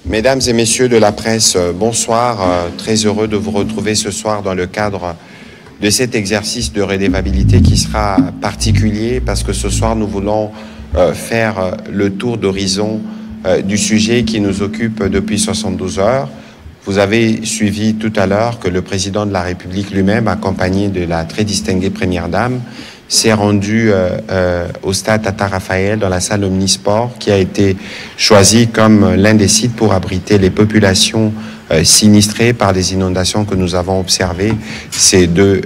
Mesdames et messieurs de la presse, bonsoir. Très heureux de vous retrouver ce soir dans le cadre de cet exercice de redevabilité qui sera particulier parce que ce soir nous voulons faire le tour d'horizon du sujet qui nous occupe depuis 72 heures. Vous avez suivi tout à l'heure que le président de la République lui-même, accompagné de la très distinguée première dame, s'est rendu au stade Tata Raphaël dans la salle Omnisport qui a été choisi comme l'un des sites pour abriter les populations sinistrées par les inondations que nous avons observées ces deux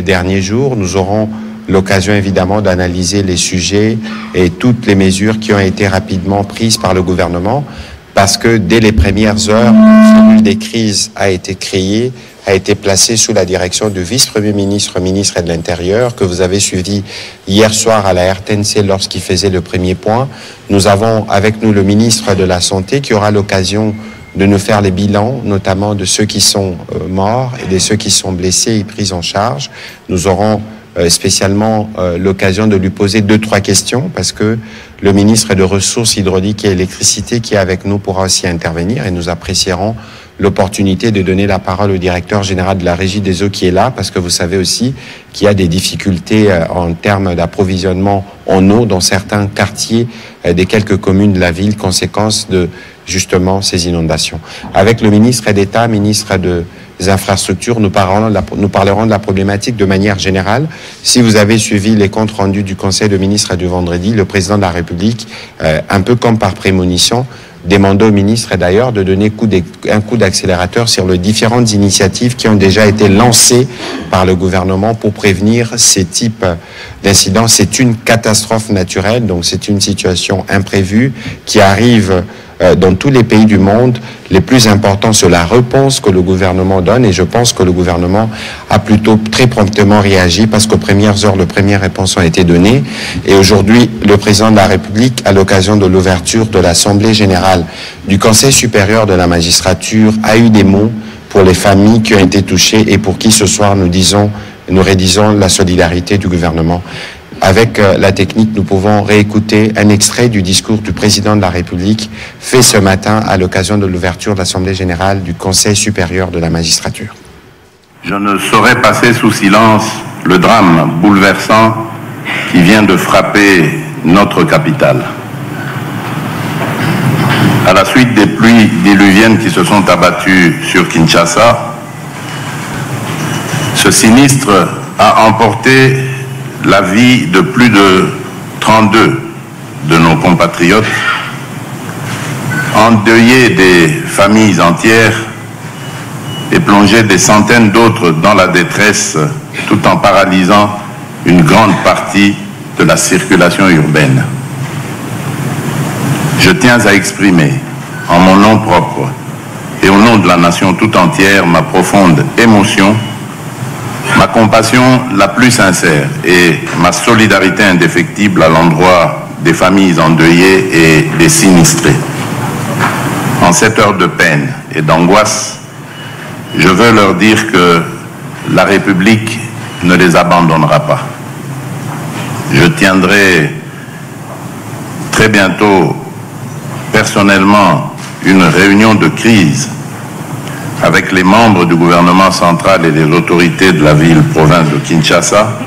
derniers jours. Nous aurons l'occasion évidemment d'analyser les sujets et toutes les mesures qui ont été rapidement prises par le gouvernement parce que dès les premières heures, une cellule des crises a été créée, a été placé sous la direction du vice-premier ministre, ministre de l'Intérieur, que vous avez suivi hier soir à la RTNC lorsqu'il faisait le premier point. Nous avons avec nous le ministre de la Santé qui aura l'occasion de nous faire les bilans, notamment de ceux qui sont morts et de ceux qui sont blessés et pris en charge. Nous aurons spécialement l'occasion de lui poser 2-3 questions parce que le ministre de Ressources hydrauliques et électricité qui est avec nous pourra aussi intervenir et nous apprécierons l'opportunité de donner la parole au directeur général de la Régie des eaux qui est là, parce que vous savez aussi qu'il y a des difficultés en termes d'approvisionnement en eau dans certains quartiers des quelques communes de la ville, conséquence de justement ces inondations. Avec le ministre d'État, ministre des Infrastructures, nous parlerons de la problématique de manière générale. Si vous avez suivi les comptes rendus du Conseil de ministres du vendredi, le président de la République, un peu comme par prémonition, demandé au ministre d'ailleurs de donner un coup d'accélérateur sur les différentes initiatives qui ont déjà été lancées par le gouvernement pour prévenir ces types d'incidents. C'est une catastrophe naturelle, donc c'est une situation imprévue qui arrive dans tous les pays du monde. Les plus importants, c'est la réponse que le gouvernement donne et je pense que le gouvernement a plutôt très promptement réagi parce qu'aux premières heures, les premières réponses ont été données et aujourd'hui, le président de la République, à l'occasion de l'ouverture de l'Assemblée générale du Conseil supérieur de la magistrature, a eu des mots pour les familles qui ont été touchées et pour qui ce soir nous rédisons la solidarité du gouvernement. Avec la technique, nous pouvons réécouter un extrait du discours du président de la République fait ce matin à l'occasion de l'ouverture de l'Assemblée générale du Conseil supérieur de la magistrature. Je ne saurais passer sous silence le drame bouleversant qui vient de frapper notre capitale. À la suite des pluies diluviennes qui se sont abattues sur Kinshasa, ce sinistre a emporté la vie de plus de 32 de nos compatriotes, endeuillé des familles entières et plongé des centaines d'autres dans la détresse tout en paralysant une grande partie de la circulation urbaine. Je tiens à exprimer en mon nom propre et au nom de la nation tout entière ma profonde émotion, ma compassion la plus sincère et ma solidarité indéfectible à l'endroit des familles endeuillées et des sinistrés. En cette heure de peine et d'angoisse, je veux leur dire que la République ne les abandonnera pas. Je tiendrai très bientôt personnellement une réunion de crise avec les membres du gouvernement central et les autorités de la ville-province de Kinshasa,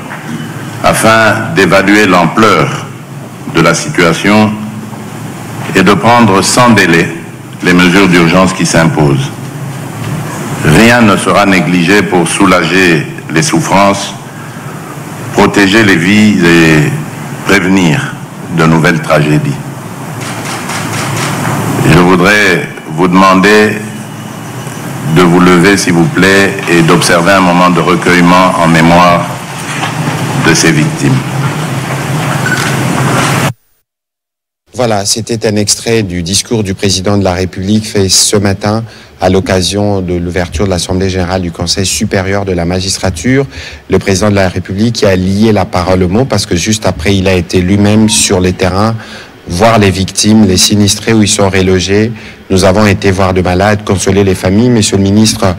afin d'évaluer l'ampleur de la situation et de prendre sans délai les mesures d'urgence qui s'imposent. Rien ne sera négligé pour soulager les souffrances, protéger les vies et prévenir de nouvelles tragédies. Je voudrais vous demander de vous lever, s'il vous plaît, et d'observer un moment de recueillement en mémoire de ces victimes. Voilà, c'était un extrait du discours du président de la République fait ce matin à l'occasion de l'ouverture de l'Assemblée générale du Conseil supérieur de la magistrature. Le président de la République qui a lié la parole au mot parce que juste après, il a été lui-même sur les terrains voir les victimes, les sinistrés où ils sont relogés. Nous avons été voir de malades, consoler les familles. Monsieur le ministre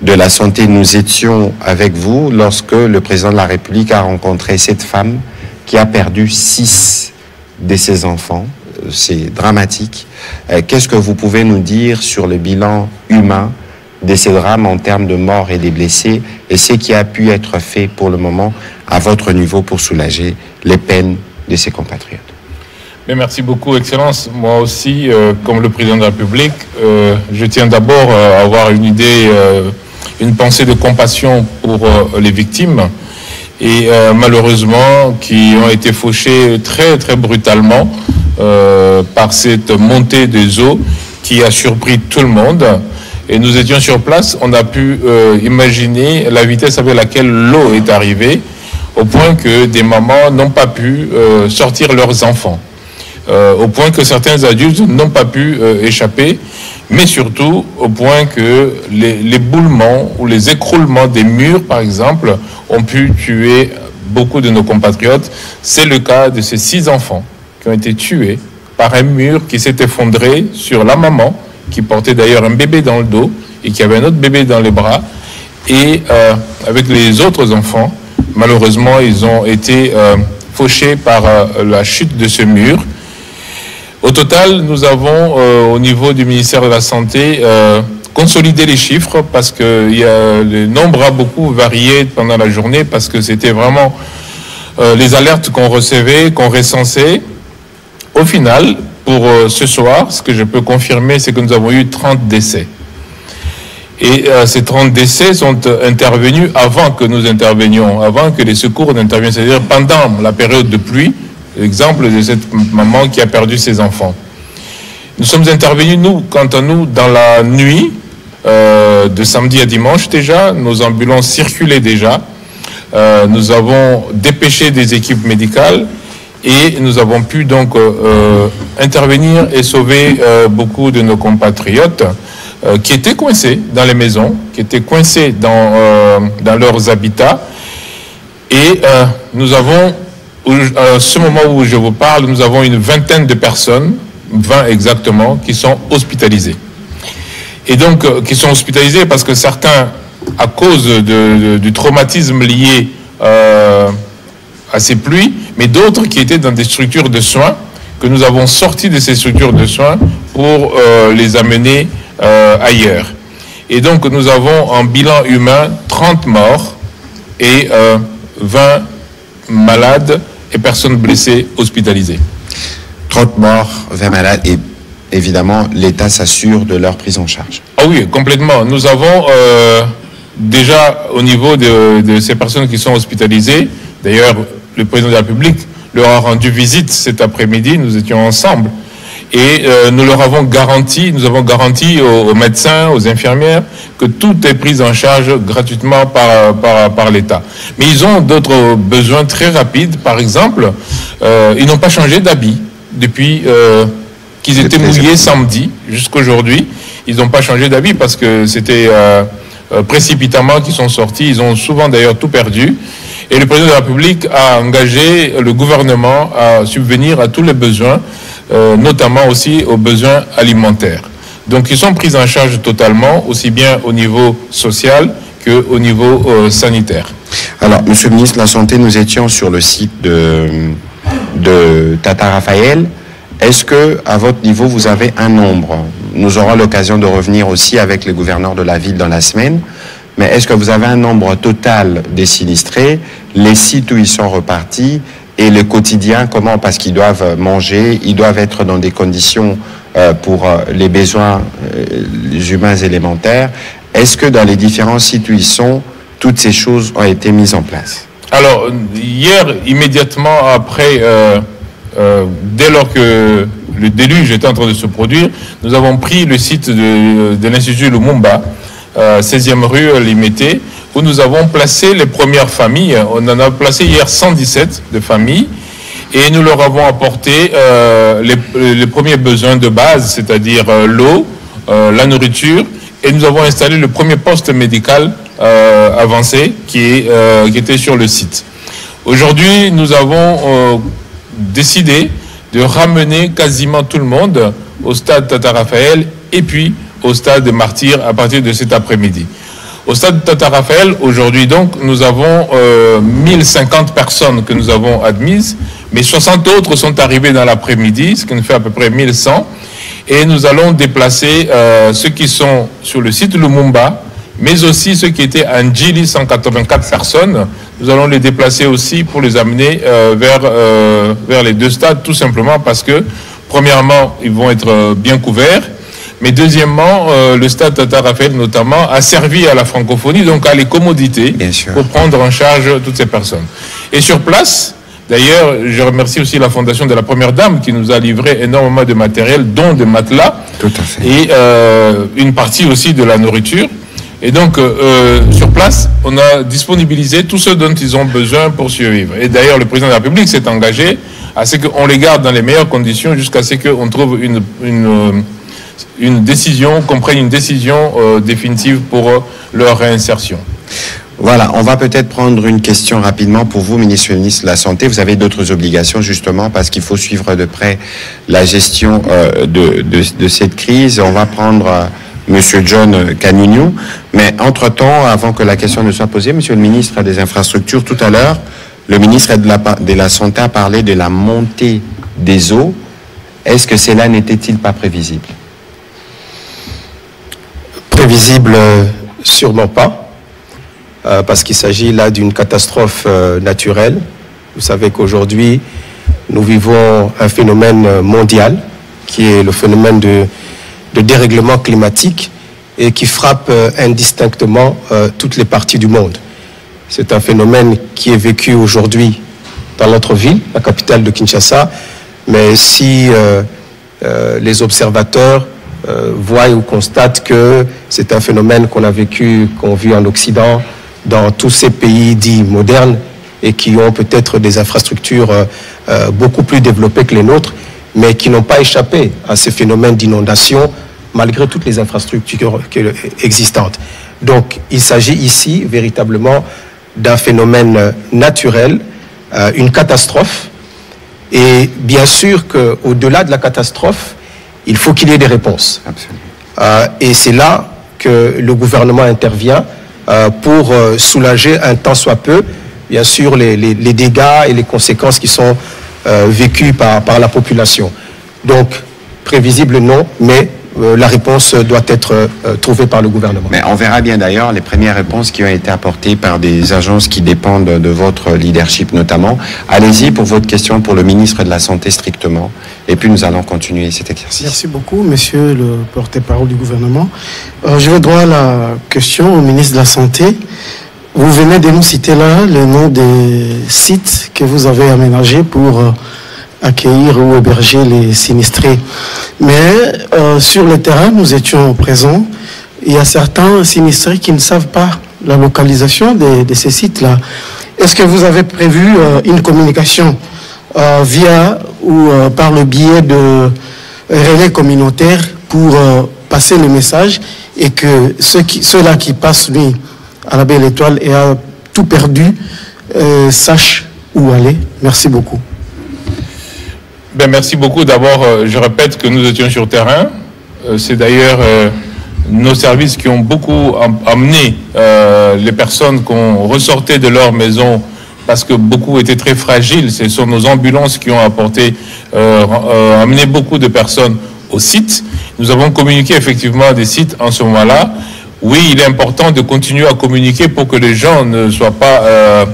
de la Santé, nous étions avec vous lorsque le président de la République a rencontré cette femme qui a perdu 6 de ses enfants. c'est dramatique. Qu'est-ce que vous pouvez nous dire sur le bilan humain de ces drames en termes de morts et des blessés et ce qui a pu être fait pour le moment à votre niveau pour soulager les peines de ses compatriotes? Mais merci beaucoup, Excellence. Moi aussi, comme le président de la République, je tiens d'abord à avoir une idée, une pensée de compassion pour les victimes et malheureusement qui ont été fauchées très très brutalement par cette montée des eaux qui a surpris tout le monde. Et nous étions sur place, on a pu imaginer la vitesse avec laquelle l'eau est arrivée, au point que des mamans n'ont pas pu sortir leurs enfants, au point que certains adultes n'ont pas pu échapper, mais surtout au point que l'éboulement ou les écroulements des murs, par exemple, ont pu tuer beaucoup de nos compatriotes. C'est le cas de ces 6 enfants qui ont été tués par un mur qui s'est effondré sur la maman, qui portait d'ailleurs un bébé dans le dos et qui avait un autre bébé dans les bras. Et avec les autres enfants, malheureusement, ils ont été fauchés par la chute de ce mur. Au total, nous avons, au niveau du ministère de la Santé, consolidé les chiffres parce que le nombre a beaucoup varié pendant la journée parce que c'était vraiment les alertes qu'on recevait, qu'on recensait. Au final, pour ce soir, ce que je peux confirmer, c'est que nous avons eu 30 décès. Et ces 30 décès sont intervenus avant que nous intervenions, avant que les secours n'interviennent, c'est-à-dire pendant la période de pluie, l'exemple de cette maman qui a perdu ses enfants. Nous sommes intervenus, nous, quant à nous, dans la nuit, de samedi à dimanche déjà, nos ambulances circulaient déjà, nous avons dépêché des équipes médicales, et nous avons pu donc intervenir et sauver beaucoup de nos compatriotes qui étaient coincés dans les maisons, qui étaient coincés dans leurs habitats. Et nous avons, à ce moment où je vous parle, nous avons une vingtaine de personnes, 20 exactement, qui sont hospitalisées. Et donc, qui sont hospitalisées parce que certains, à cause du traumatisme lié à ces pluies, mais d'autres qui étaient dans des structures de soins, que nous avons sortis de ces structures de soins pour les amener ailleurs. Et donc nous avons en bilan humain 30 morts et 20 malades et personnes blessées hospitalisées. 30 morts, 20 malades et évidemment l'État s'assure de leur prise en charge. Ah oui, complètement. Nous avons déjà au niveau de ces personnes qui sont hospitalisées, d'ailleurs le président de la République leur a rendu visite cet après-midi, nous étions ensemble, et nous leur avons garanti, aux médecins, aux infirmières, que tout est pris en charge gratuitement par l'État. Mais ils ont d'autres besoins très rapides, par exemple, ils n'ont pas changé d'habit depuis qu'ils étaient mouillés samedi jusqu'aujourd'hui. Ils n'ont pas changé d'habit parce que c'était précipitamment qu'ils sont sortis, ils ont souvent d'ailleurs tout perdu. Et le président de la République a engagé le gouvernement à subvenir à tous les besoins, notamment aussi aux besoins alimentaires. Donc ils sont pris en charge totalement, aussi bien au niveau social qu'au niveau sanitaire. Alors, Monsieur le ministre de la Santé, nous étions sur le site de Tata Raphaël. Est-ce que, à votre niveau, vous avez un nombre? Nous aurons l'occasion de revenir aussi avec les gouverneurs de la ville dans la semaine. Mais est-ce que vous avez un nombre total des sinistrés, les sites où ils sont repartis et le quotidien, comment? Parce qu'ils doivent manger, ils doivent être dans des conditions pour les besoins humains élémentaires. Est-ce que dans les différents sites où ils sont, toutes ces choses ont été mises en place? Alors, hier, immédiatement après, dès lors que le déluge était en train de se produire, nous avons pris le site de l'Institut Lumumba, 16e rue Limité, où nous avons placé les premières familles. On en a placé hier 117 de familles et nous leur avons apporté les premiers besoins de base, c'est-à-dire l'eau, la nourriture, et nous avons installé le premier poste médical avancé qui était sur le site. Aujourd'hui, nous avons décidé de ramener quasiment tout le monde au stade Tata Raphaël et puis au stade de Martyrs à partir de cet après-midi. Au stade Tata Raphaël, aujourd'hui donc, nous avons 1050 personnes que nous avons admises, mais 60 autres sont arrivées dans l'après-midi, ce qui nous fait à peu près 1100. Et nous allons déplacer ceux qui sont sur le site Lumumba, mais aussi ceux qui étaient à Ndjili, 184 personnes. Nous allons les déplacer aussi pour les amener vers les deux stades, tout simplement parce que, premièrement, ils vont être bien couverts. Mais deuxièmement, le stade Tata Raphaël notamment a servi à la francophonie, donc à les commodités pour prendre en charge toutes ces personnes. Et sur place, d'ailleurs, je remercie aussi la Fondation de la Première Dame qui nous a livré énormément de matériel, dont des matelas, et une partie aussi de la nourriture. Et donc, sur place, on a disponibilisé tout ce dont ils ont besoin pour survivre. Et d'ailleurs, le président de la République s'est engagé à ce qu'on les garde dans les meilleures conditions jusqu'à ce qu'on trouve une décision, qu'on prenne une décision définitive pour leur réinsertion. Voilà, on va peut-être prendre une question rapidement pour vous, ministre de la Santé. Vous avez d'autres obligations justement parce qu'il faut suivre de près la gestion de cette crise. On va prendre Monsieur John Kanyunyu. Mais entre-temps, avant que la question ne soit posée, Monsieur le ministre des Infrastructures, tout à l'heure, le ministre de la Santé a parlé de la montée des eaux. Est-ce que cela n'était-il pas prévisible? Prévisible, sûrement pas, parce qu'il s'agit là d'une catastrophe naturelle. Vous savez qu'aujourd'hui, nous vivons un phénomène mondial, qui est le phénomène de dérèglement climatique et qui frappe indistinctement toutes les parties du monde. C'est un phénomène qui est vécu aujourd'hui dans notre ville, la capitale de Kinshasa, mais si les observateurs voient ou constatent que c'est un phénomène qu'on vit en Occident, dans tous ces pays dits modernes et qui ont peut-être des infrastructures beaucoup plus développées que les nôtres, mais qui n'ont pas échappé à ces phénomènes d'inondation malgré toutes les infrastructures existantes. Donc, il s'agit ici véritablement d'un phénomène naturel, une catastrophe, et bien sûr qu'au-delà de la catastrophe, il faut qu'il y ait des réponses. Et c'est là que le gouvernement intervient pour soulager un tant soit peu, bien sûr, les dégâts et les conséquences qui sont vécues par la population. Donc, prévisible non, mais la réponse doit être trouvée par le gouvernement. Mais on verra bien d'ailleurs les premières réponses qui ont été apportées par des agences qui dépendent de votre leadership notamment. Allez-y pour votre question pour le ministre de la Santé strictement. Et puis nous allons continuer cet exercice. Merci beaucoup, monsieur le porte-parole du gouvernement. Je vais droit à la question au ministre de la Santé. Vous venez de nous citer là le nom des sites que vous avez aménagés pour accueillir ou héberger les sinistrés. Mais sur le terrain, nous étions présents. Il y a certains sinistrés qui ne savent pas la localisation de ces sites-là. Est-ce que vous avez prévu une communication via ou par le biais de relais communautaires pour passer le message et que ceux-là qui passent nuit à la Belle Étoile et a tout perdu sachent où aller? Merci beaucoup. Merci beaucoup. D'abord, je répète que nous étions sur terrain. C'est d'ailleurs nos services qui ont beaucoup amené les personnes qu'on ressortait de leur maison parce que beaucoup étaient très fragiles. Ce sont nos ambulances qui ont amené beaucoup de personnes au site. Nous avons communiqué effectivement des sites en ce moment-là. Oui, il est important de continuer à communiquer pour que les gens ne soient pas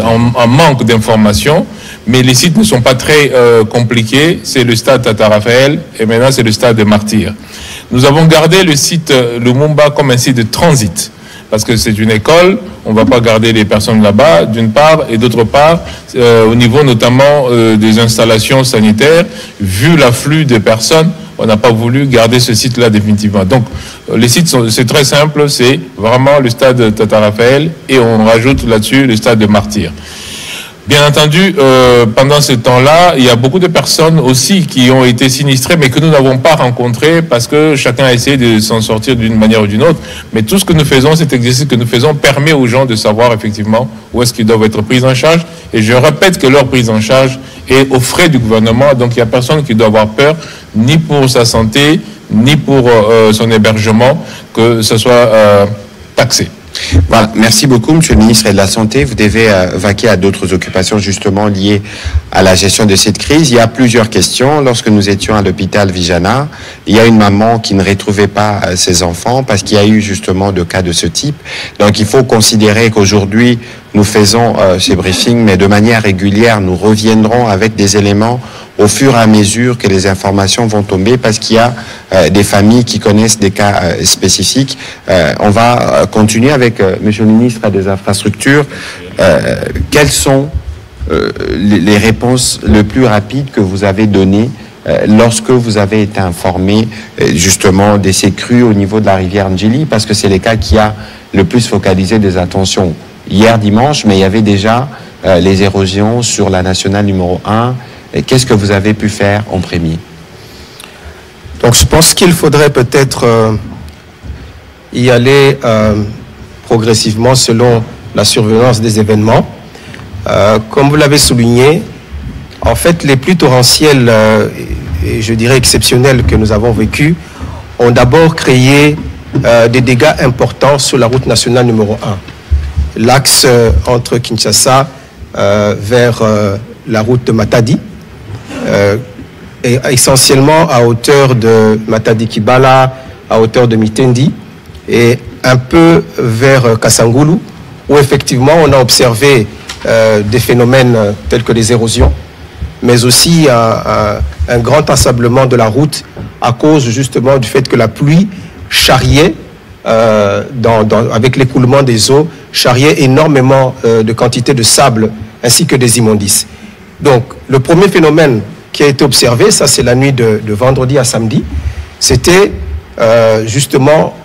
en manque d'informations. Mais les sites ne sont pas très compliqués. C'est le stade Tata Raphaël et maintenant c'est le stade de Martyrs. Nous avons gardé le site Lumumba comme un site de transit parce que c'est une école. On ne va pas garder les personnes là-bas d'une part et d'autre part au niveau notamment des installations sanitaires. Vu l'afflux de personnes, on n'a pas voulu garder ce site-là définitivement. Donc les sites c'est très simple. C'est vraiment le stade Tata Raphaël et on rajoute là-dessus le stade de Martyrs. Bien entendu, pendant ce temps-là, il y a beaucoup de personnes aussi qui ont été sinistrées, mais que nous n'avons pas rencontrées parce que chacun a essayé de s'en sortir d'une manière ou d'une autre. Mais tout ce que nous faisons, cet exercice que nous faisons, permet aux gens de savoir effectivement où est-ce qu'ils doivent être pris en charge. Et je répète que leur prise en charge est aux frais du gouvernement. Donc il n'y a personne qui doit avoir peur, ni pour sa santé, ni pour son hébergement, que ce soit taxé. Voilà, merci beaucoup, Monsieur le ministre de la Santé. Vous devez vaquer à d'autres occupations justement liées à la gestion de cette crise. Il y a plusieurs questions. Lorsque nous étions à l'hôpital Vijana, il y a une maman qui ne retrouvait pas ses enfants parce qu'il y a eu justement de cas de ce type. Donc il faut considérer qu'aujourd'hui, nous faisons ces briefings, mais de manière régulière, nous reviendrons avec des éléments au fur et à mesure que les informations vont tomber, parce qu'il y a des familles qui connaissent des cas spécifiques. On va continuer avec Monsieur le ministre des Infrastructures. Quelles sont les réponses les plus rapides que vous avez données lorsque vous avez été informé justement de ces crues au niveau de la rivière Ndjili, parce que c'est les cas qui a le plus focalisé des attentions hier dimanche, mais il y avait déjà les érosions sur la nationale numéro 1. Qu'est-ce que vous avez pu faire en premier? Donc je pense qu'il faudrait peut-être y aller progressivement selon la survenance des événements. Comme vous l'avez souligné, en fait les pluies torrentielles et je dirais exceptionnelles que nous avons vécues ont d'abord créé des dégâts importants sur la route nationale numéro 1. L'axe entre Kinshasa vers la route de Matadi, et essentiellement à hauteur de Matadi-Kibala, à hauteur de Mitendi, et un peu vers Kasangulu, où effectivement on a observé des phénomènes tels que les érosions, mais aussi un grand ensablement de la route à cause justement du fait que la pluie charriait, avec l'écoulement des eaux, charriait énormément de quantité de sable ainsi que des immondices. Donc le premier phénomène qui a été observé, ça c'est la nuit de vendredi à samedi, c'était justement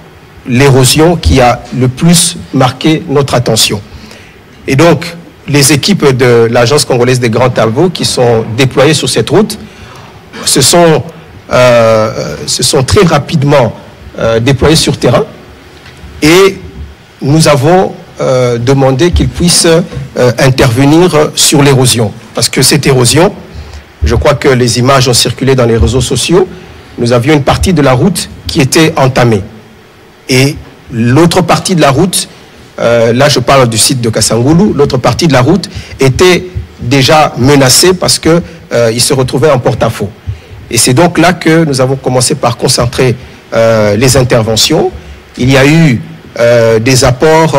l'érosion qui a le plus marqué notre attention. Et donc les équipes de l'Agence congolaise des grands travaux qui sont déployées sur cette route se sont très rapidement déployées sur terrain, et nous avons demandé qu'ils puissent intervenir sur l'érosion. Parce que cette érosion, je crois que les images ont circulé dans les réseaux sociaux, nous avions une partie de la route qui était entamée. Et l'autre partie de la route, là je parle du site de Kasangulu, l'autre partie de la route était déjà menacée parce qu'il se retrouvait en porte-à-faux. Et c'est donc là que nous avons commencé par concentrer les interventions. Il y a eu des apports,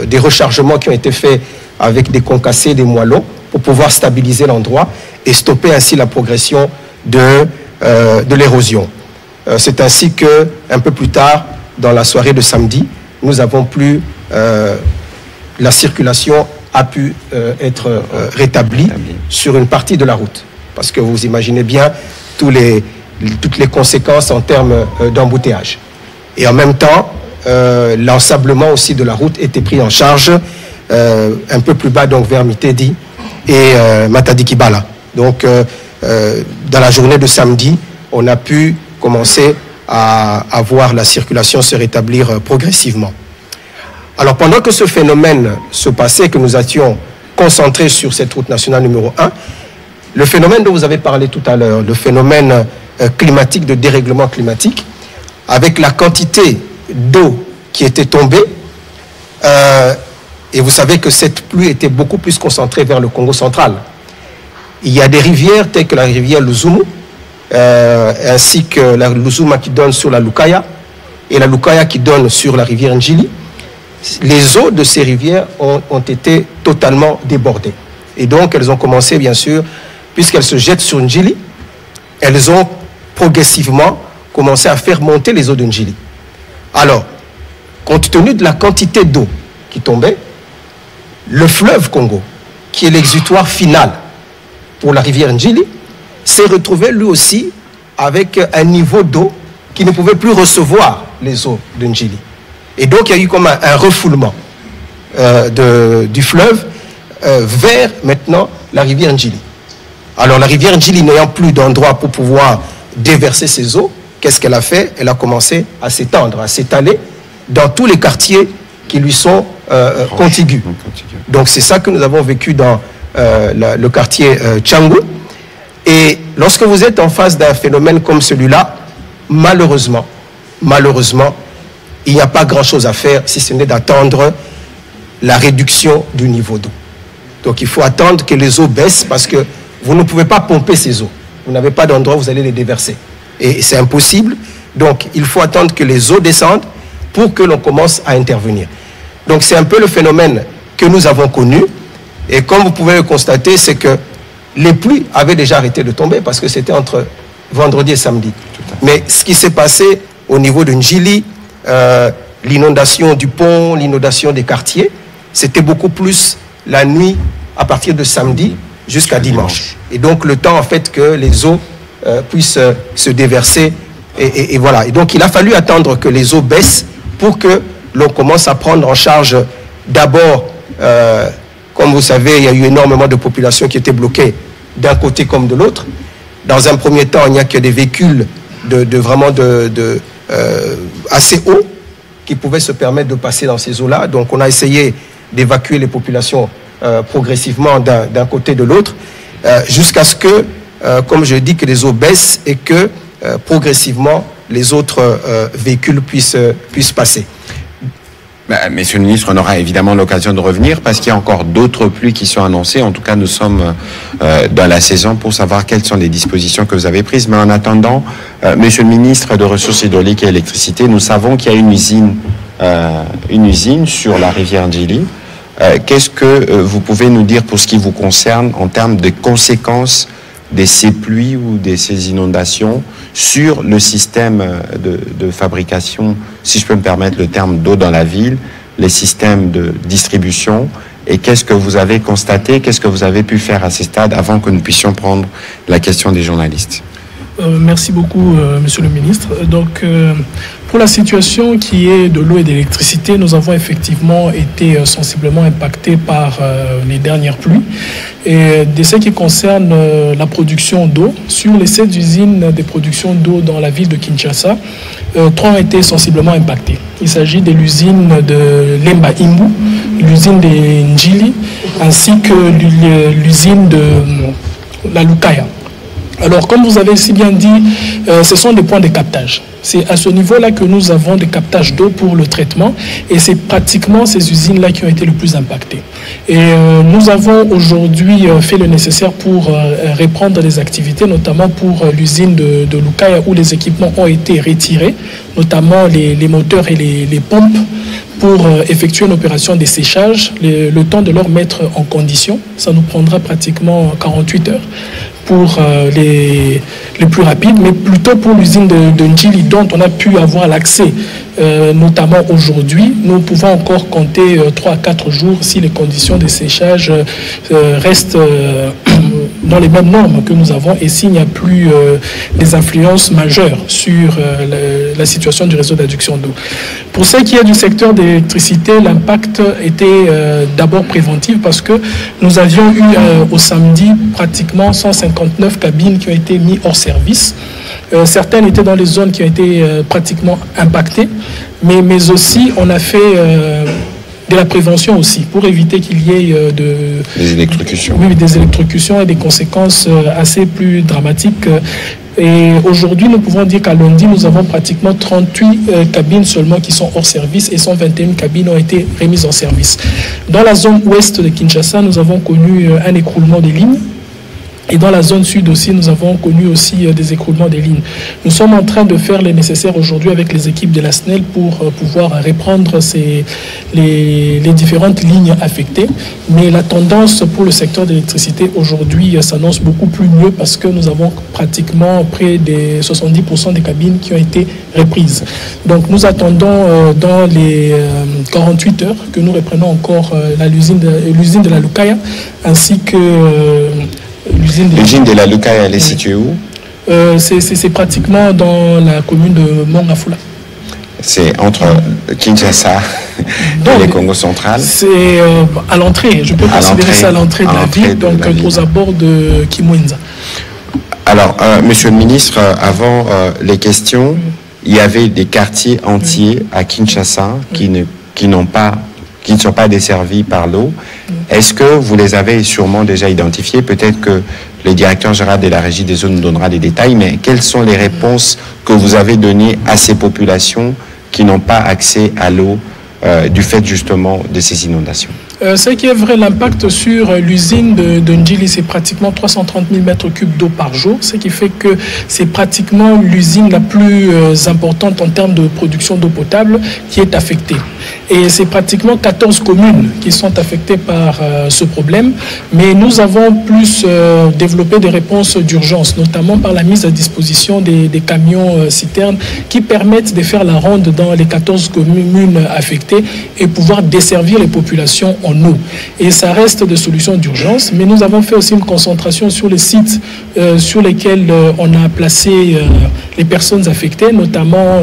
des rechargements qui ont été faits avec des concassés, des moellons, pour pouvoir stabiliser l'endroit et stopper ainsi la progression de l'érosion. C'est ainsi que, un peu plus tard, dans la soirée de samedi, nous avons pu, la circulation a pu être rétablie sur une partie de la route. Parce que vous imaginez bien toutes les conséquences en termes d'embouteillage. Et en même temps, l'ensablement aussi de la route était pris en charge un peu plus bas, donc vers Mitedi et Matadi-Kibala. Donc, dans la journée de samedi, on a pu commencer à voir la circulation se rétablir progressivement. Alors, pendant que ce phénomène se passait, que nous étions concentrés sur cette route nationale numéro 1, le phénomène dont vous avez parlé tout à l'heure, le phénomène climatique, de dérèglement climatique, avec la quantité d'eau qui était tombée, et vous savez que cette pluie était beaucoup plus concentrée vers le Congo central. Il y a des rivières telles que la rivière Luzumu, ainsi que la Luzuma qui donne sur la Lukaya, et la Lukaya qui donne sur la rivière Ndjili. Les eaux de ces rivières ont été totalement débordées. Et donc elles ont commencé, bien sûr, puisqu'elles se jettent sur Ndjili, elles ont progressivement commencé à faire monter les eaux de Ndjili. Alors, compte tenu de la quantité d'eau qui tombait, le fleuve Congo, qui est l'exutoire final pour la rivière Ndjili, s'est retrouvé lui aussi avec un niveau d'eau qui ne pouvait plus recevoir les eaux de Ndjili. Et donc il y a eu comme un refoulement du fleuve vers maintenant la rivière Ndjili. Alors la rivière Ndjili n'ayant plus d'endroit pour pouvoir déverser ses eaux, qu'est-ce qu'elle a fait? Elle a commencé à s'étendre, à s'étaler dans tous les quartiers qui lui sont contigus. Donc c'est ça que nous avons vécu dans le quartier Tchangou. Et lorsque vous êtes en face d'un phénomène comme celui-là, malheureusement, il n'y a pas grand-chose à faire si ce n'est d'attendre la réduction du niveau d'eau. Donc il faut attendre que les eaux baissent parce que vous ne pouvez pas pomper ces eaux. Vous n'avez pas d'endroit où vous allez les déverser. Et c'est impossible. Donc il faut attendre que les eaux descendent pour que l'on commence à intervenir. Donc c'est un peu le phénomène que nous avons connu. Et comme vous pouvez le constater, c'est que les pluies avaient déjà arrêté de tomber parce que c'était entre vendredi et samedi. Mais ce qui s'est passé au niveau de Njili, l'inondation du pont, l'inondation des quartiers, c'était beaucoup plus la nuit à partir de samedi jusqu'à dimanche. Et donc le temps en fait que les eaux puissent se déverser et voilà. Et donc il a fallu attendre que les eaux baissent pour que l'on commence à prendre en charge d'abord, comme vous savez, il y a eu énormément de populations qui étaient bloquées d'un côté comme de l'autre. Dans un premier temps, il n'y a que des véhicules vraiment assez hauts qui pouvaient se permettre de passer dans ces eaux-là. Donc on a essayé d'évacuer les populations progressivement d'un côté et de l'autre, jusqu'à ce que, comme je dis, que les eaux baissent et que progressivement les autres véhicules puissent passer. Monsieur le ministre, on aura évidemment l'occasion de revenir parce qu'il y a encore d'autres pluies qui sont annoncées. En tout cas, nous sommes dans la saison pour savoir quelles sont les dispositions que vous avez prises. Mais en attendant, Monsieur le ministre de Ressources hydrauliques et électricité, nous savons qu'il y a une usine sur la rivière Njili. Qu'est-ce que vous pouvez nous dire pour ce qui vous concerne en termes de conséquences de ces pluies ou de ces inondations sur le système de fabrication, si je peux me permettre le terme, d'eau dans la ville, les systèmes de distribution, et qu'est-ce que vous avez constaté, qu'est-ce que vous avez pu faire à ces stades avant que nous puissions prendre la question des journalistes? Merci beaucoup, Monsieur le ministre. Donc, pour la situation qui est de l'eau et de l'électricité, nous avons effectivement été sensiblement impactés par les dernières pluies. Et de ce qui concerne la production d'eau, sur les 7 usines de production d'eau dans la ville de Kinshasa, 3 ont été sensiblement impactées. Il s'agit de l'usine de Lemba Imbu, l'usine de Njili, ainsi que l'usine de la Lukaya. Alors, comme vous avez si bien dit, ce sont des points de captage. C'est à ce niveau-là que nous avons des captages d'eau pour le traitement et c'est pratiquement ces usines-là qui ont été le plus impactées. Et nous avons aujourd'hui fait le nécessaire pour reprendre les activités, notamment pour l'usine de Lukaya où les équipements ont été retirés, notamment les moteurs et les pompes, pour effectuer une opération de séchage, le temps de leur mettre en condition. Ça nous prendra pratiquement 48 heures pour les plus rapides, mais plutôt pour l'usine de Njili dont on a pu avoir l'accès, notamment aujourd'hui. Nous pouvons encore compter 3 à 4 jours si les conditions de séchage restent dans les mêmes normes que nous avons et s'il n'y a plus des influences majeures sur la situation du réseau d'adduction d'eau. Pour ce qui est du secteur de l'électricité, l'impact était d'abord préventif parce que nous avions eu au samedi pratiquement 159 cabines qui ont été mises hors service. Certaines étaient dans les zones qui ont été pratiquement impactées, mais aussi on a fait de la prévention aussi pour éviter qu'il y ait des électrocutions. Oui, des électrocutions et des conséquences assez plus dramatiques. Et aujourd'hui, nous pouvons dire qu'à lundi, nous avons pratiquement 38 cabines seulement qui sont hors service et 121 cabines ont été remises en service. Dans la zone ouest de Kinshasa, nous avons connu un écroulement des lignes. Et dans la zone sud aussi, nous avons connu aussi des écroulements des lignes. Nous sommes en train de faire le nécessaire aujourd'hui avec les équipes de la SNEL pour pouvoir reprendre les différentes lignes affectées. Mais la tendance pour le secteur de l'électricité aujourd'hui s'annonce beaucoup plus mieux parce que nous avons pratiquement près de 70% des cabines qui ont été reprises. Donc nous attendons dans les 48 heures que nous reprenons encore l'usine de la Lukaya ainsi que... L'usine de la Lukaya, elle est située où? C'est pratiquement dans la commune de Mongafula. C'est entre Kinshasa et le Congo central? C'est à l'entrée, je peux considérer ça à l'entrée de la ville, donc aux abords de Kimwenza. Alors, Monsieur le ministre, avant les questions, il y avait des quartiers entiers à Kinshasa qui ne sont pas desservis par l'eau. Est-ce que vous les avez sûrement déjà identifiés? Peut-être que le directeur général de la Régie des eaux nous donnera des détails, mais quelles sont les réponses que vous avez données à ces populations qui n'ont pas accès à l'eau du fait justement de ces inondations. Ce qui est vrai, l'impact sur l'usine de Ndjili, c'est pratiquement 330 000 mètres cubes d'eau par jour, ce qui fait que c'est pratiquement l'usine la plus importante en termes de production d'eau potable qui est affectée. Et c'est pratiquement 14 communes qui sont affectées par ce problème. Mais nous avons plus développé des réponses d'urgence, notamment par la mise à disposition des camions citernes qui permettent de faire la ronde dans les 14 communes affectées et pouvoir desservir les populations en eau. Et ça reste des solutions d'urgence, mais nous avons fait aussi une concentration sur les sites sur lesquels on a placé les personnes affectées, notamment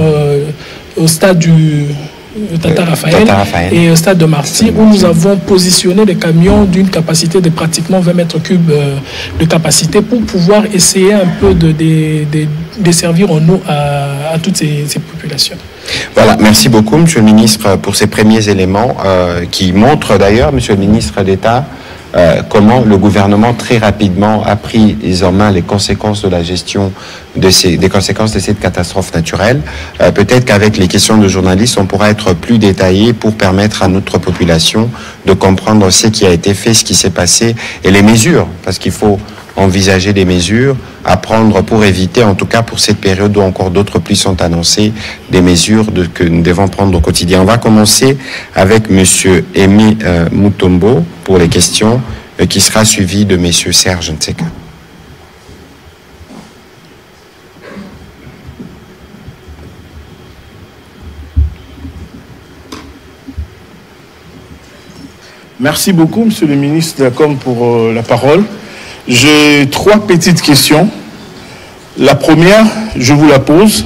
au stade du Tata Raphaël et au stade de Marty, où nous avons positionné des camions d'une capacité de pratiquement 20 mètres cubes de capacité pour pouvoir essayer un peu de desservir en eau à toutes ces populations. Voilà, merci beaucoup, Monsieur le Ministre, pour ces premiers éléments qui montrent d'ailleurs, Monsieur le Ministre d'État, comment le gouvernement très rapidement a pris en main les conséquences de la gestion des conséquences de cette catastrophe naturelle. Peut-être qu'avec les questions de journalistes, on pourra être plus détaillé pour permettre à notre population de comprendre ce qui a été fait, ce qui s'est passé et les mesures, parce qu'il faut envisager des mesures à prendre pour éviter, en tout cas pour cette période où encore d'autres pluies sont annoncées, des mesures que nous devons prendre au quotidien. On va commencer avec Monsieur Aimé Mutombo pour les questions, qui sera suivi de Monsieur Serge Nseka. Merci beaucoup, Monsieur le ministre de la Com, pour la parole. J'ai 3 petites questions. La première, je vous la pose.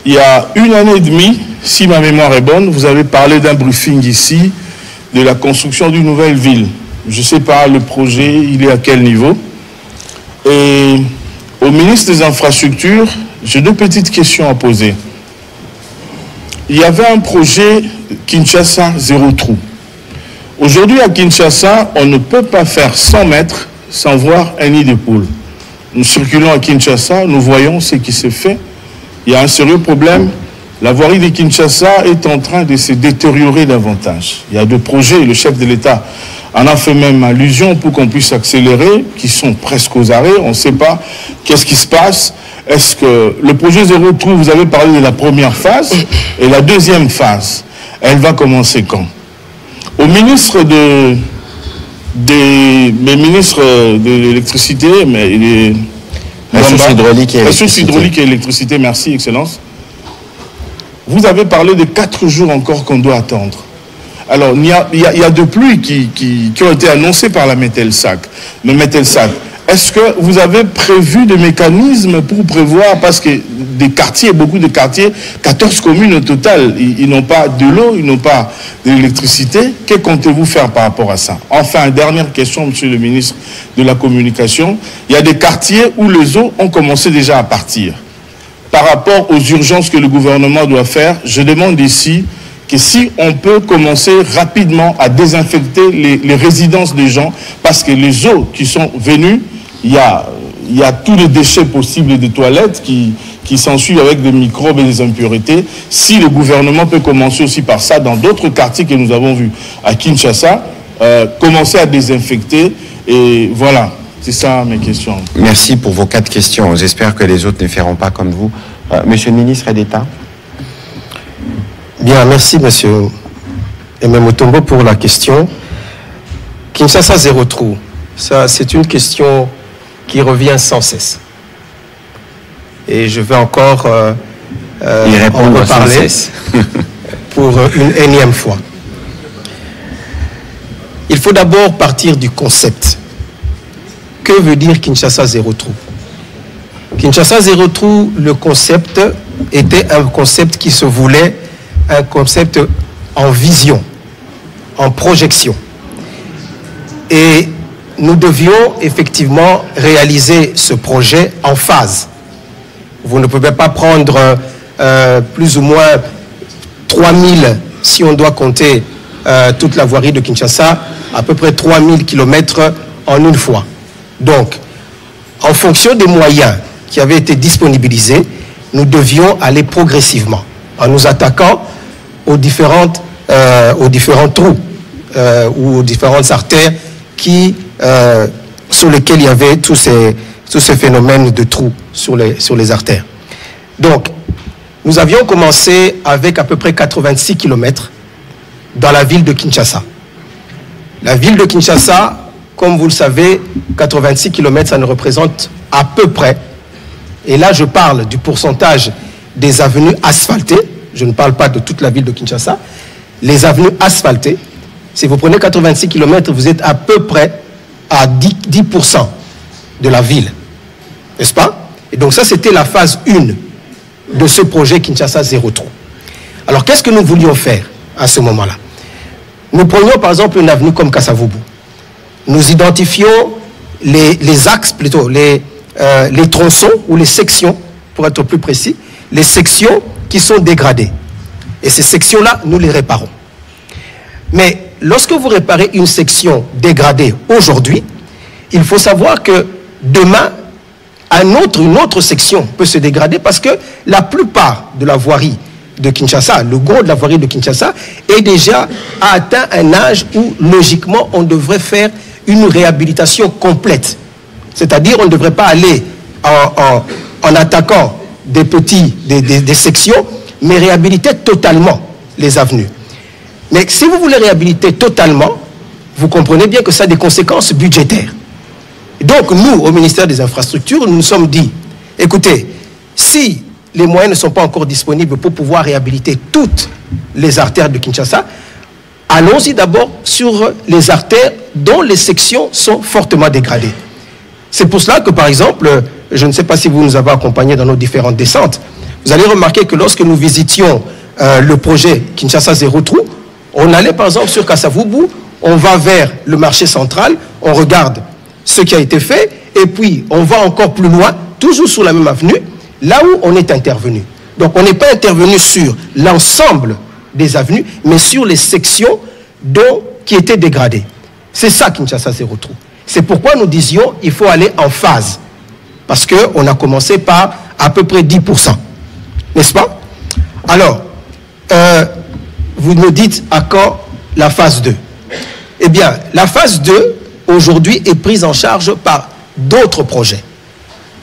Il y a 1 année et demie, si ma mémoire est bonne, vous avez parlé d'un briefing ici de la construction d'une nouvelle ville. Je ne sais pas, le projet, il est à quel niveau? Et au ministre des Infrastructures, j'ai 2 petites questions à poser. Il y avait un projet Kinshasa zéro trou. Aujourd'hui, à Kinshasa, on ne peut pas faire 100 mètres sans voir un nid de poule. Nous circulons à Kinshasa, nous voyons ce qui se fait. Il y a un sérieux problème. La voirie de Kinshasa est en train de se détériorer davantage. Il y a 2 projets, le chef de l'État en a fait même allusion pour qu'on puisse accélérer, qui sont presque aux arrêts. On ne sait pas qu'est-ce qui se passe. Est-ce que le projet zéro trou, vous avez parlé de la première phase, et la deuxième phase, elle va commencer quand? Au ministre de l'électricité, mais il est... Ressources hydrauliques et électricité, merci, Excellence. Vous avez parlé de 4 jours encore qu'on doit attendre. Alors, il y a 2 pluies qui ont été annoncées par la Metelsac. Est-ce que vous avez prévu des mécanismes pour prévoir, parce que des quartiers, beaucoup de quartiers, 14 communes au total, ils n'ont pas de l'eau, ils n'ont pas de l'électricité. Que comptez-vous faire par rapport à ça? Enfin, dernière question, Monsieur le ministre de la Communication. Il y a des quartiers où les eaux ont commencé déjà à partir. Par rapport aux urgences que le gouvernement doit faire, je demande ici que si on peut commencer rapidement à désinfecter les résidences des gens, parce que les eaux qui sont venues, il y a tous les déchets possibles des toilettes qui s'ensuivent avec des microbes et des impuretés. Si le gouvernement peut commencer aussi par ça, dans d'autres quartiers que nous avons vus à Kinshasa, commencer à désinfecter. Et voilà, c'est ça mes questions. Merci pour vos 4 questions. J'espère que les autres ne feront pas comme vous. Monsieur le ministre d'État. Bien, merci Monsieur Aimé Mutombo pour la question. Kinshasa zéro trou, ça c'est une question qui revient sans cesse. Et je vais encore y répondre en reparler pour une énième fois. Il faut d'abord partir du concept. Que veut dire Kinshasa zéro trou? Kinshasa zéro trou, le concept était un concept qui se voulait un concept en vision, en projection. Et nous devions effectivement réaliser ce projet en phase. Vous ne pouvez pas prendre plus ou moins 3000, si on doit compter toute la voirie de Kinshasa, à peu près 3000 km en une fois. Donc, en fonction des moyens qui avaient été disponibilisés, nous devions aller progressivement. en nous attaquant aux différents trous ou aux différentes artères sur lesquelles il y avait tous ces phénomènes de trous sur les artères. Donc, nous avions commencé avec à peu près 86 km dans la ville de Kinshasa. La ville de Kinshasa, comme vous le savez, 86 km, ça ne représente à peu près, et là je parle du pourcentage des avenues asphaltées, je ne parle pas de toute la ville de Kinshasa, les avenues asphaltées, si vous prenez 86 km, vous êtes à peu près à 10% de la ville, n'est-ce pas? Et donc ça, c'était la phase 1 de ce projet Kinshasa Zéro Trou. Alors qu'est-ce que nous voulions faire à ce moment-là? Nous prenions par exemple une avenue comme Kasavubu. Nous identifions les axes, plutôt les tronçons ou les sections, pour être plus précis, les sections qui sont dégradées. Et ces sections-là, nous les réparons. Mais lorsque vous réparez une section dégradée aujourd'hui, il faut savoir que demain, une autre section peut se dégrader parce que la plupart de la voirie de Kinshasa, le gros de la voirie de Kinshasa, est déjà atteint un âge où, logiquement, on devrait faire une réhabilitation complète. C'est-à-dire, on ne devrait pas aller en attaquant des sections, mais réhabiliter totalement les avenues. Mais si vous voulez réhabiliter totalement, vous comprenez bien que ça a des conséquences budgétaires. Donc, nous, au ministère des Infrastructures, nous nous sommes dit, écoutez, si les moyens ne sont pas encore disponibles pour pouvoir réhabiliter toutes les artères de Kinshasa, allons-y d'abord sur les artères dont les sections sont fortement dégradées. C'est pour cela que, par exemple, je ne sais pas si vous nous avez accompagnés dans nos différentes descentes, vous allez remarquer que lorsque nous visitions le projet Kinshasa Zéro Trou, on allait par exemple sur Kasavubu, on va vers le marché central, on regarde ce qui a été fait, et puis on va encore plus loin, toujours sur la même avenue, là où on est intervenu. Donc on n'est pas intervenu sur l'ensemble des avenues, mais sur les sections qui étaient dégradées. C'est ça Kinshasa Zéro Trou. C'est pourquoi nous disions il faut aller en phase. Parce qu'on a commencé par à peu près 10%. N'est-ce pas? Alors, vous me dites à quand la phase 2? Eh bien, la phase 2, aujourd'hui, est prise en charge par d'autres projets.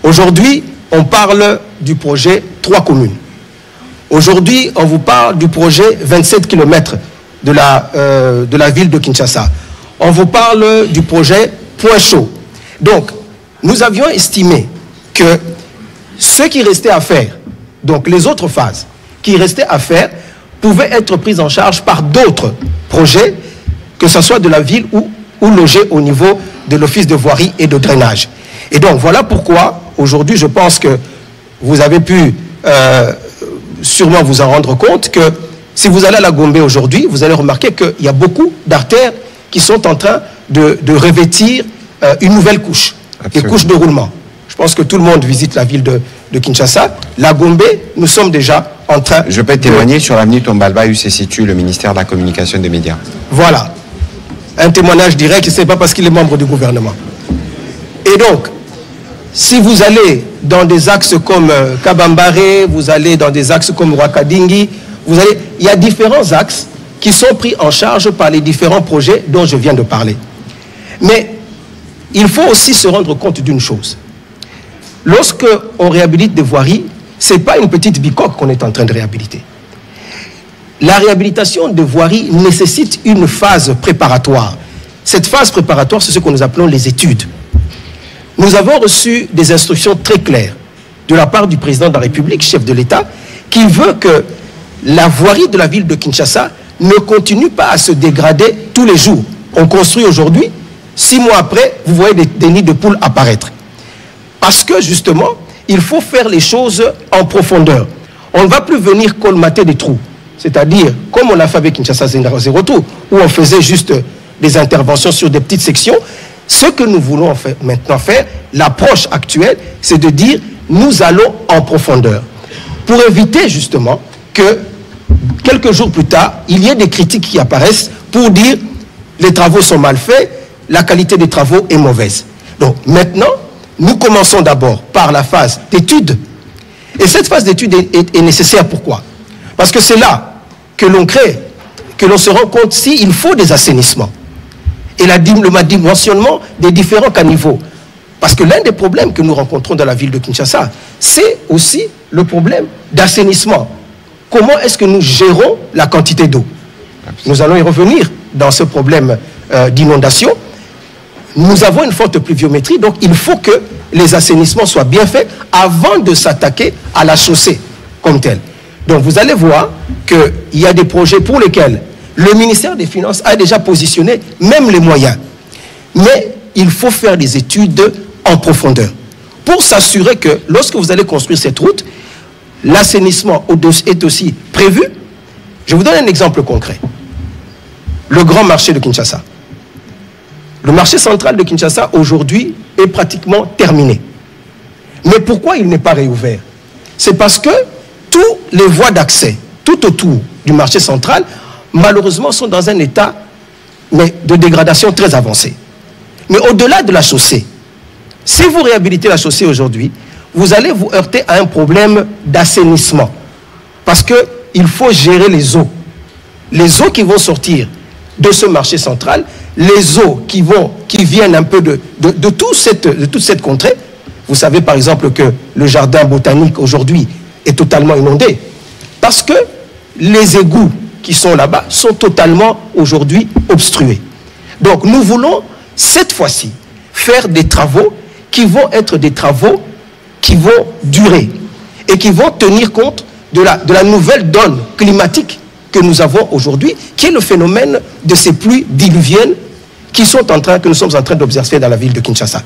Aujourd'hui, on parle du projet 3 communes. Aujourd'hui, on vous parle du projet 27 km de la ville de Kinshasa. On vous parle du projet Point Chaud. Donc, nous avions estimé que ce qui restait à faire, donc les autres phases qui restaient à faire, pouvaient être prises en charge par d'autres projets, que ce soit de la ville ou logés au niveau de l'office de voirie et de drainage. Et donc, voilà pourquoi, aujourd'hui, je pense que vous avez pu sûrement vous en rendre compte que si vous allez à la Gombe aujourd'hui, vous allez remarquer qu'il y a beaucoup d'artères qui sont en train de revêtir une nouvelle couche, des couches de roulement. Je pense que tout le monde visite la ville de Kinshasa. La Gombe, nous sommes déjà en train... Je peux témoigner sur l'avenue Tombalba où se situe le ministère de la Communication et des Médias. Voilà. Un témoignage direct, ce n'est pas parce qu'il est membre du gouvernement. Et donc, si vous allez dans des axes comme Kabambare, vous allez dans des axes comme Wakadingi, il y a différents axes qui sont pris en charge par les différents projets dont je viens de parler. Mais il faut aussi se rendre compte d'une chose. Lorsque on réhabilite des voiries, ce n'est pas une petite bicoque qu'on est en train de réhabiliter. La réhabilitation de voiries nécessite une phase préparatoire. Cette phase préparatoire, c'est ce que nous appelons les études. Nous avons reçu des instructions très claires de la part du président de la République, chef de l'État, qui veut que la voirie de la ville de Kinshasa ne continue pas à se dégrader tous les jours. On construit aujourd'hui, 6 mois après, vous voyez des nids de poules apparaître. Parce que justement, il faut faire les choses en profondeur. On ne va plus venir colmater des trous. C'est-à-dire, comme on a fait avec Kinshasa Zéro Trou, où on faisait juste des interventions sur des petites sections, ce que nous voulons maintenant faire, l'approche actuelle, c'est de dire, nous allons en profondeur. Pour éviter justement que, quelques jours plus tard, il y ait des critiques qui apparaissent pour dire, les travaux sont mal faits, la qualité des travaux est mauvaise. Donc maintenant, nous commençons d'abord par la phase d'étude. Et cette phase d'étude est nécessaire, pourquoi? Parce que c'est là que l'on crée, que l'on se rend compte s'il faut des assainissements. Et le dimensionnement des différents caniveaux. Parce que l'un des problèmes que nous rencontrons dans la ville de Kinshasa, c'est aussi le problème d'assainissement. Comment est-ce que nous gérons la quantité d'eau? Nous allons y revenir dans ce problème d'inondation. Nous avons une forte pluviométrie, donc il faut que les assainissements soient bien faits avant de s'attaquer à la chaussée comme telle. Donc vous allez voir qu'il y a des projets pour lesquels le ministère des Finances a déjà positionné même les moyens. Mais il faut faire des études en profondeur pour s'assurer que lorsque vous allez construire cette route, l'assainissement est aussi prévu. Je vous donne un exemple concret. Le grand marché de Kinshasa. Le marché central de Kinshasa aujourd'hui est pratiquement terminé. Mais pourquoi il n'est pas réouvert? C'est parce que toutes les voies d'accès tout autour du marché central, malheureusement, sont dans un état de dégradation très avancé. Mais au-delà de la chaussée, si vous réhabilitez la chaussée aujourd'hui, vous allez vous heurter à un problème d'assainissement. Parce qu'il faut gérer les eaux. Les eaux qui vont sortir de ce marché central, les eaux qui viennent un peu de toute cette contrée. Vous savez par exemple que le jardin botanique aujourd'hui est totalement inondé. Parce que les égouts qui sont là-bas sont totalement aujourd'hui obstrués. Donc nous voulons cette fois-ci faire des travaux qui vont être des travaux qui vont durer et qui vont tenir compte de la nouvelle donne climatique que nous avons aujourd'hui, qui est le phénomène de ces pluies diluviennes que nous sommes en train d'observer dans la ville de Kinshasa.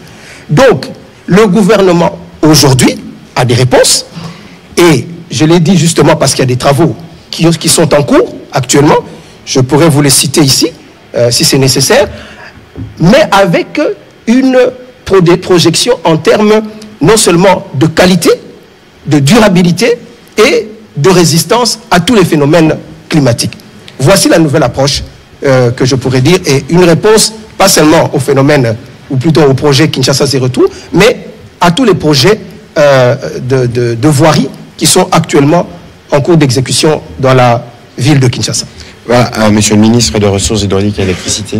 Donc, le gouvernement aujourd'hui a des réponses et je l'ai dit justement parce qu'il y a des travaux qui sont en cours actuellement. Je pourrais vous les citer ici si c'est nécessaire, mais avec une projection en termes non seulement de qualité, de durabilité et de résistance à tous les phénomènes climatiques. Voici la nouvelle approche que je pourrais dire, et une réponse pas seulement au phénomène, ou plutôt au projet Kinshasa Zéro Tour, mais à tous les projets de voirie qui sont actuellement en cours d'exécution dans la ville de Kinshasa. Voilà, Monsieur le ministre des Ressources hydrauliques et électricité.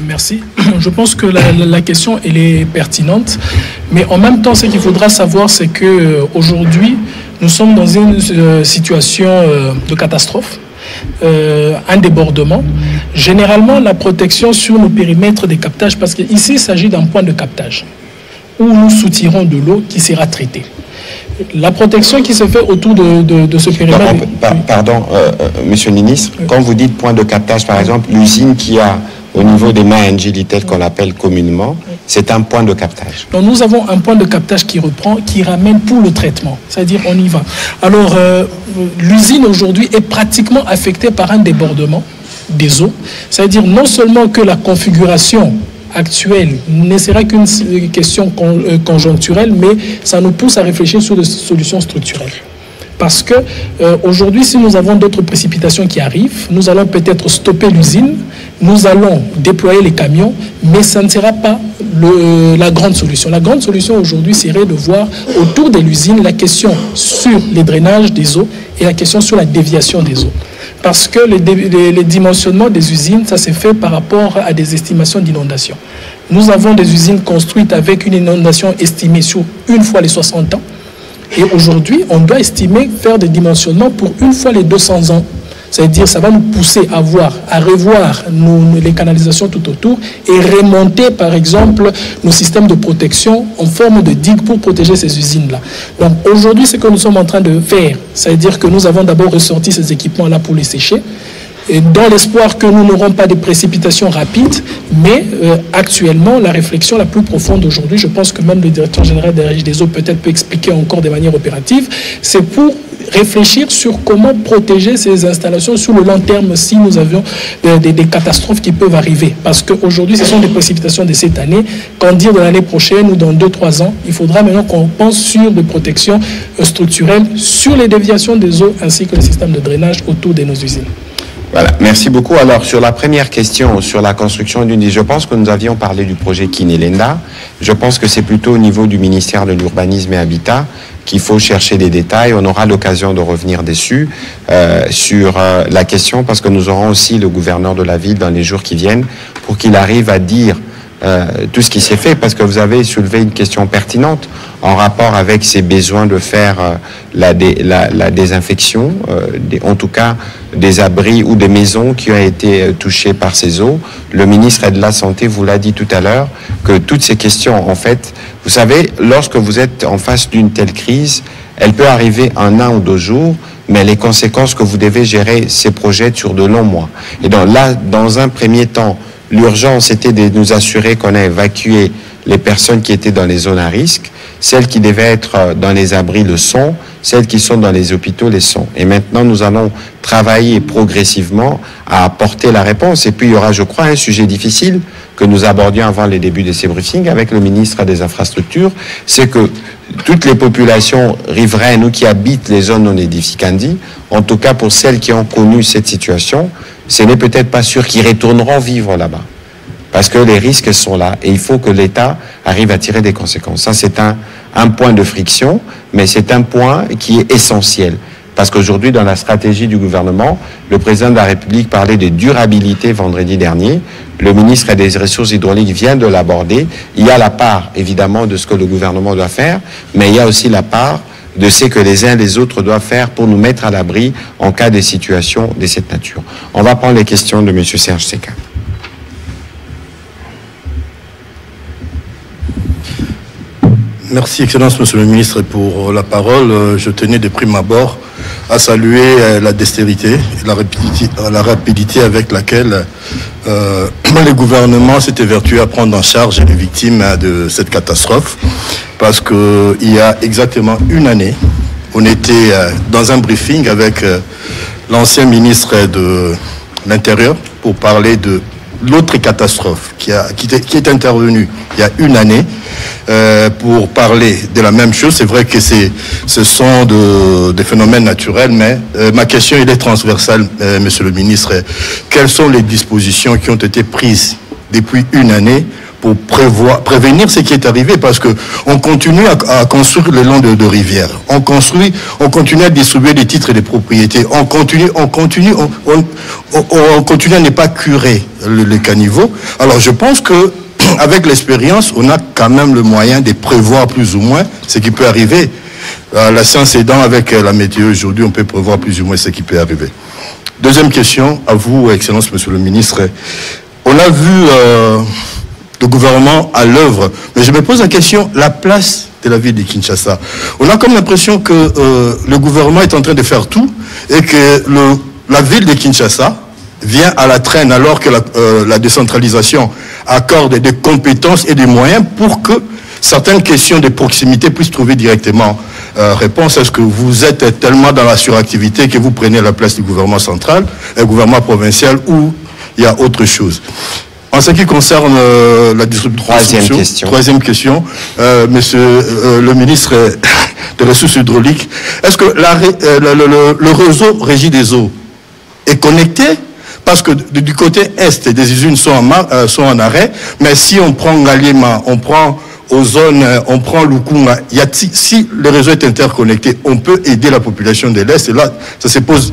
Merci. Je pense que la question elle est pertinente, mais en même temps, ce qu'il faudra savoir, c'est que aujourd'hui, nous sommes dans une situation de catastrophe, un débordement. Généralement, la protection sur nos périmètres des captages, parce qu'ici, il s'agit d'un point de captage où nous soutirons de l'eau qui sera traitée. La protection qui se fait autour de ce périmètre... Pardon, Monsieur le ministre, quand vous dites point de captage, par exemple, l'usine qui a au niveau des Maenji Litel qu'on appelle communément, c'est un point de captage. Donc nous avons un point de captage qui reprend, qui ramène pour le traitement, c'est-à-dire on y va. Alors l'usine aujourd'hui est pratiquement affectée par un débordement des eaux, c'est-à-dire non seulement que la configuration actuelle ne sera qu'une question conjoncturelle, mais ça nous pousse à réfléchir sur des solutions structurelles. Parce que aujourd'hui, si nous avons d'autres précipitations qui arrivent, nous allons peut-être stopper l'usine, nous allons déployer les camions, mais ça ne sera pas la grande solution. La grande solution aujourd'hui serait de voir autour de l'usine la question sur les drainages des eaux et la question sur la déviation des eaux. Parce que les dimensionnements des usines, ça s'est fait par rapport à des estimations d'inondation. Nous avons des usines construites avec une inondation estimée sur une fois les 60 ans. Et aujourd'hui, on doit estimer faire des dimensionnements pour une fois les 200 ans. C'est-à-dire, ça va nous pousser à revoir les canalisations tout autour et remonter, par exemple, nos systèmes de protection en forme de digues pour protéger ces usines-là. Donc, aujourd'hui, ce que nous sommes en train de faire, c'est-à-dire que nous avons d'abord ressorti ces équipements-là pour les sécher, et dans l'espoir que nous n'aurons pas de précipitations rapides, mais actuellement, la réflexion la plus profonde aujourd'hui, je pense que même le directeur général de la Régie des eaux peut-être peut expliquer encore de manière opérative, c'est pour réfléchir sur comment protéger ces installations sur le long terme si nous avions des catastrophes qui peuvent arriver. Parce qu'aujourd'hui, ce sont des précipitations de cette année. Qu'en dire de l'année prochaine ou dans 2-3 ans, il faudra maintenant qu'on pense sur des protections structurelles, sur les déviations des eaux ainsi que le système de drainage autour de nos usines. Voilà, merci beaucoup. Alors, sur la première question, sur la construction d'une... Je pense que nous avions parlé du projet Kinelenda. Je pense que c'est plutôt au niveau du ministère de l'Urbanisme et Habitat qu'il faut chercher des détails. On aura l'occasion de revenir dessus sur la question, parce que nous aurons aussi le gouverneur de la ville dans les jours qui viennent pour qu'il arrive à dire tout ce qui s'est fait, parce que vous avez soulevé une question pertinente en rapport avec ces besoins de faire la désinfection, en tout cas des abris ou des maisons qui ont été touchées par ces eaux. Le ministre de la Santé vous l'a dit tout à l'heure, que toutes ces questions, en fait, vous savez, lorsque vous êtes en face d'une telle crise, elle peut arriver en 1 ou 2 jours, mais les conséquences que vous devez gérer se projettent sur de longs mois. Et donc là, dans un premier temps, l'urgence était de nous assurer qu'on a évacué les personnes qui étaient dans les zones à risque, celles qui devaient être dans les abris le sont, celles qui sont dans les hôpitaux les sont. Et maintenant, nous allons travailler progressivement à apporter la réponse. Et puis, il y aura, je crois, un sujet difficile que nous abordions avant les débuts de ces briefings avec le ministre des Infrastructures, c'est que toutes les populations riveraines ou qui habitent les zones non édificantes, en tout cas pour celles qui ont connu cette situation, ce n'est peut-être pas sûr qu'ils retourneront vivre là-bas. Parce que les risques sont là et il faut que l'État arrive à tirer des conséquences. Ça, c'est un point de friction, mais c'est un point qui est essentiel. Parce qu'aujourd'hui, dans la stratégie du gouvernement, le président de la République parlait de durabilité vendredi dernier. Le ministre des Ressources hydrauliques vient de l'aborder. Il y a la part, évidemment, de ce que le gouvernement doit faire, mais il y a aussi la part de ce que les uns et les autres doivent faire pour nous mettre à l'abri en cas de situation de cette nature. On va prendre les questions de M. Serge Seka. Merci, Excellence, Monsieur le Ministre, pour la parole. Je tenais de prime abord à saluer la dextérité et la rapidité avec laquelle le gouvernement s'est évertué à prendre en charge les victimes de cette catastrophe. Parce qu'il y a exactement 1 année, on était dans un briefing avec l'ancien ministre de l'Intérieur pour parler de l'autre catastrophe qui est intervenue il y a 1 année pour parler de la même chose. C'est vrai que ce sont des phénomènes naturels, mais ma question elle est transversale, Monsieur le ministre. Quelles sont les dispositions qui ont été prises depuis 1 année pour prévenir ce qui est arrivé, parce que on continue à construire le long de rivières, on continue à distribuer des titres et des propriétés, on continue à ne pas curer le caniveau. Alors je pense que avec l'expérience, on a quand même le moyen de prévoir plus ou moins ce qui peut arriver. La science aidant avec la météo aujourd'hui, on peut prévoir plus ou moins ce qui peut arriver. Deuxième question à vous, Excellence, Monsieur le Ministre. On a vu le gouvernement à l'œuvre. Mais je me pose la question, la place de la ville de Kinshasa. On a comme l'impression que le gouvernement est en train de faire tout et que la ville de Kinshasa vient à la traîne alors que la décentralisation accorde des compétences et des moyens pour que certaines questions de proximité puissent trouver directement réponse. Est-ce que vous êtes tellement dans la suractivité que vous prenez la place du gouvernement central, le gouvernement provincial, ou il y a autre chose? En ce qui concerne la distribution, troisième question, Monsieur le ministre des Ressources hydrauliques, est-ce que le réseau Régie des eaux est connecté? Parce que du côté est, des usines sont en arrêt, mais si on prend Ngaliema, on prend Ozone, on prend Lukunga, si le réseau est interconnecté, on peut aider la population de l'Est. Et là, ça se pose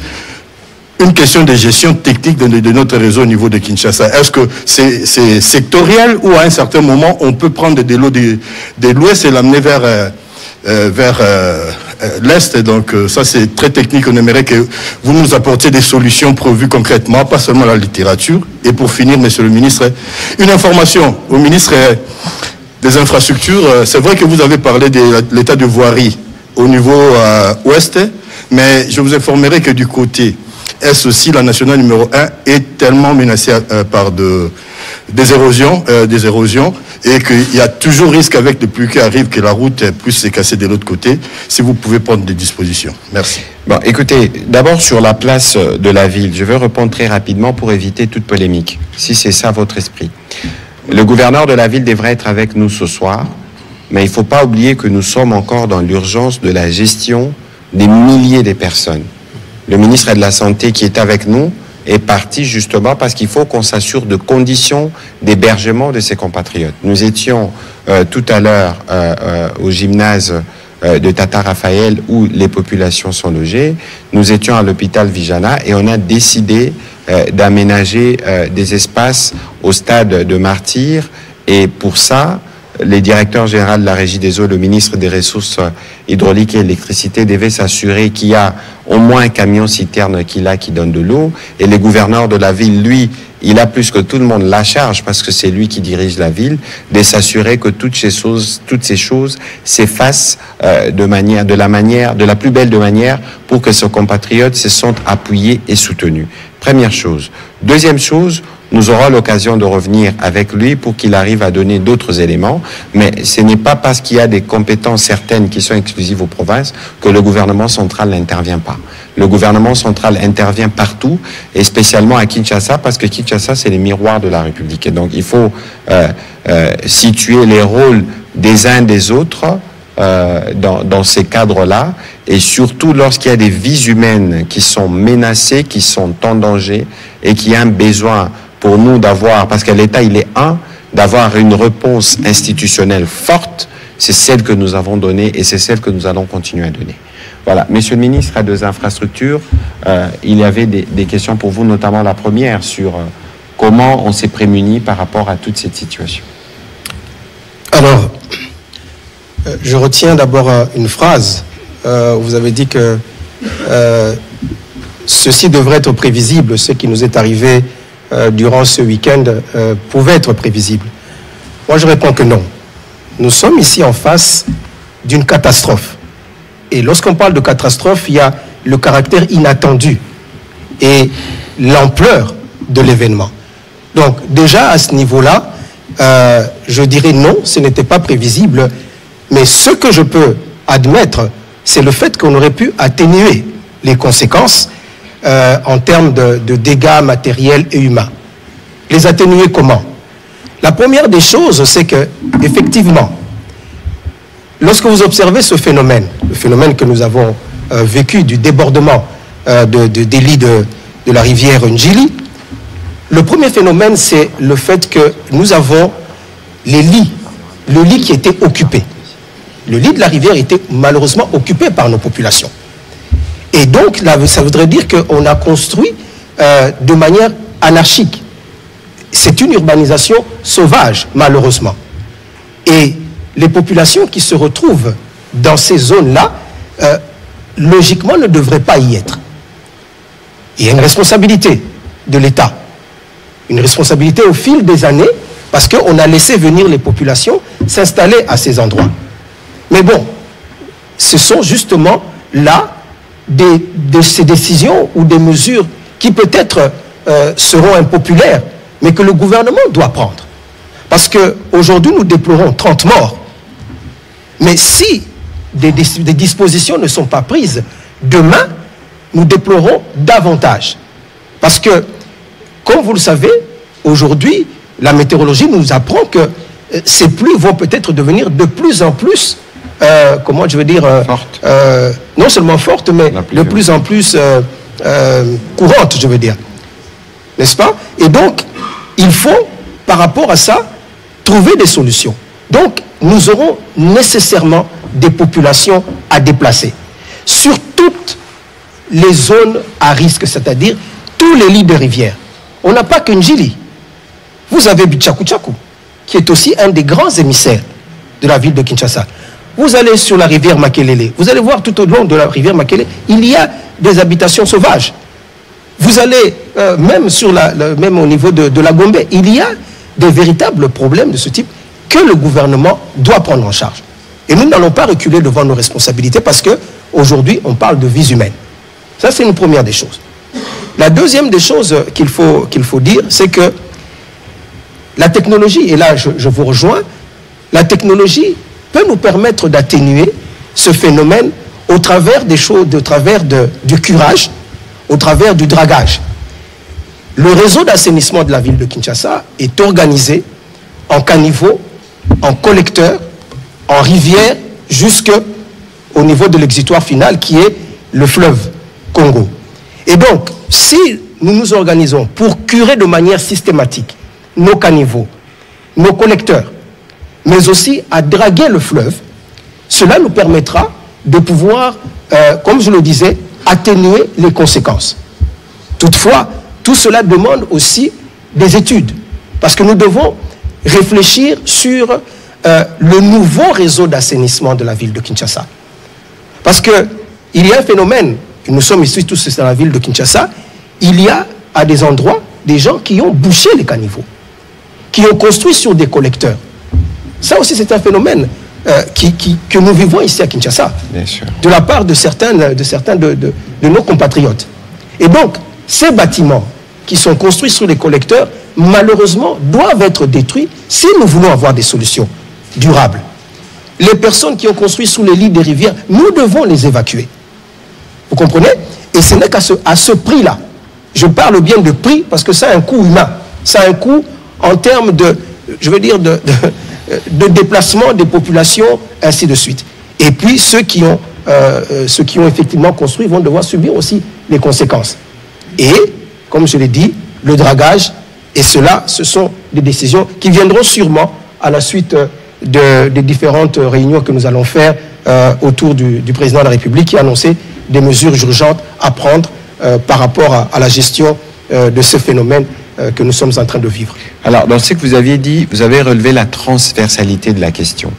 une question de gestion technique de notre réseau au niveau de Kinshasa. Est-ce que c'est sectoriel ou à un certain moment, on peut prendre de l'eau de l'Ouest et l'amener vers l'Est? Donc ça, c'est très technique. On aimerait que vous nous apportiez des solutions prévues concrètement, pas seulement la littérature. Et pour finir, Monsieur le Ministre, une information au ministre des Infrastructures. C'est vrai que vous avez parlé de l'état de voirie au niveau ouest, mais je vous informerai que du côté est aussi, la nationale numéro 1 est tellement menacée par des érosions, et qu'il y a toujours risque avec les pluies qui arrivent que la route puisse se casser de l'autre côté. Si vous pouvez prendre des dispositions. Merci. Bon, écoutez, d'abord sur la place de la ville, je vais répondre très rapidement pour éviter toute polémique, si c'est ça votre esprit. Le gouverneur de la ville devrait être avec nous ce soir, mais il ne faut pas oublier que nous sommes encore dans l'urgence de la gestion des milliers de personnes. Le ministre de la Santé qui est avec nous est parti justement parce qu'il faut qu'on s'assure de conditions d'hébergement de ses compatriotes. Nous étions tout à l'heure au gymnase de Tata Raphaël où les populations sont logées. Nous étions à l'hôpital Vijana et on a décidé d'aménager des espaces au stade de Martyrs. Et pour ça, les directeurs généraux de la Régie des eaux, le ministre des Ressources hydrauliques et électricité devaient s'assurer qu'il y a au moins un camion-citerne qui donne de l'eau. Et les gouverneurs de la ville, lui, il a plus que tout le monde la charge, parce que c'est lui qui dirige la ville, de s'assurer que toutes ces choses s'effacent de la plus belle de manière pour que ses compatriotes se sentent appuyés et soutenus. Première chose. Deuxième chose, nous aurons l'occasion de revenir avec lui pour qu'il arrive à donner d'autres éléments, mais ce n'est pas parce qu'il y a des compétences certaines qui sont exclusives aux provinces que le gouvernement central n'intervient pas. Le gouvernement central intervient partout, et spécialement à Kinshasa, parce que Kinshasa, c'est les miroirs de la République. Et donc, il faut situer les rôles des uns des autres dans ces cadres-là, et surtout lorsqu'il y a des vies humaines qui sont menacées, qui sont en danger, et qu'il y a un besoin pour nous d'avoir, parce que l'État, il est d'avoir une réponse institutionnelle forte. C'est celle que nous avons donnée et c'est celle que nous allons continuer à donner. Voilà. Monsieur le ministre des Infrastructures, il y avait des questions pour vous, notamment la première sur comment on s'est prémuni par rapport à toute cette situation. Alors, je retiens d'abord une phrase. Vous avez dit que ceci devrait être prévisible, ce qui nous est arrivé durant ce week-end pouvait être prévisible. Moi, je réponds que non. Nous sommes ici en face d'une catastrophe. Et lorsqu'on parle de catastrophe, il y a le caractère inattendu et l'ampleur de l'événement. Donc, déjà, à ce niveau-là, je dirais non, ce n'était pas prévisible. Mais ce que je peux admettre, c'est le fait qu'on aurait pu atténuer les conséquences en termes de dégâts matériels et humains. Les atténuer comment? La première des choses, c'est que, effectivement, lorsque vous observez ce phénomène, le phénomène que nous avons vécu du débordement des lits de la rivière Njili, le premier phénomène, c'est le fait que nous avons les lits, le lit qui était occupé. Le lit de la rivière était malheureusement occupé par nos populations. Et donc, là, ça voudrait dire qu'on a construit de manière anarchique. C'est une urbanisation sauvage, malheureusement. Et les populations qui se retrouvent dans ces zones-là, logiquement, ne devraient pas y être. Il y a une responsabilité de l'État. Une responsabilité au fil des années, parce qu'on a laissé venir les populations s'installer à ces endroits. Mais bon, ce sont justement là de ces décisions ou des mesures qui peut-être seront impopulaires, mais que le gouvernement doit prendre. Parce qu'aujourd'hui, nous déplorons 30 morts. Mais si des dispositions ne sont pas prises, demain, nous déplorons davantage. Parce que, comme vous le savez, aujourd'hui, la météorologie nous apprend que ces pluies vont peut-être devenir de plus en plus comment je veux dire, non seulement forte, mais de plus en plus courante, je veux dire. N'est-ce pas? Et donc, il faut, par rapport à ça, trouver des solutions. Donc, nous aurons nécessairement des populations à déplacer. Sur toutes les zones à risque, c'est-à-dire tous les lits de rivières. On n'a pas que Njili. Vous avez Bichaku Chaku, qui est aussi un des grands émissaires de la ville de Kinshasa. Vous allez sur la rivière Makelele, vous allez voir tout au long de la rivière Makelele, il y a des habitations sauvages. Vous allez même au niveau de la Gombe, il y a des véritables problèmes de ce type que le gouvernement doit prendre en charge. Et nous n'allons pas reculer devant nos responsabilités parce qu'aujourd'hui, on parle de vies humaines. Ça, c'est une première des choses. La deuxième des choses qu'il faut dire, c'est que la technologie, et là je vous rejoins, la technologie peut nous permettre d'atténuer ce phénomène au travers des choses, du curage, au travers du dragage. Le réseau d'assainissement de la ville de Kinshasa est organisé en caniveau, en collecteur, en rivière, jusqu'au niveau de l'exutoire final qui est le fleuve Congo. Et donc, si nous nous organisons pour curer de manière systématique nos caniveaux, nos collecteurs, mais aussi à draguer le fleuve, cela nous permettra de pouvoir, comme je le disais, atténuer les conséquences. Toutefois, tout cela demande aussi des études, parce que nous devons réfléchir sur le nouveau réseau d'assainissement de la ville de Kinshasa. Parce qu'il y a un phénomène, et nous sommes ici tous dans la ville de Kinshasa, il y a à des endroits des gens qui ont bouché les caniveaux, qui ont construit sur des collecteurs. Ça aussi c'est un phénomène que nous vivons ici à Kinshasa, bien sûr, de la part de certains de nos compatriotes. Et donc, ces bâtiments qui sont construits sur les collecteurs, malheureusement, doivent être détruits si nous voulons avoir des solutions durables. Les personnes qui ont construit sous les lits des rivières, nous devons les évacuer. Vous comprenez? Et ce n'est qu'à ce prix-là. Je parle bien de prix parce que ça a un coût humain. Ça a un coût en termes de, je veux dire, de déplacement des populations, ainsi de suite. Et puis, ceux qui ont effectivement construit vont devoir subir aussi les conséquences. Et, comme je l'ai dit, le dragage, et cela, ce sont des décisions qui viendront sûrement à la suite des différentes réunions que nous allons faire autour du président de la République qui a annoncé des mesures urgentes à prendre par rapport à la gestion de ce phénomène que nous sommes en train de vivre. Alors, dans ce que vous aviez dit, vous avez relevé la transversalité de la question.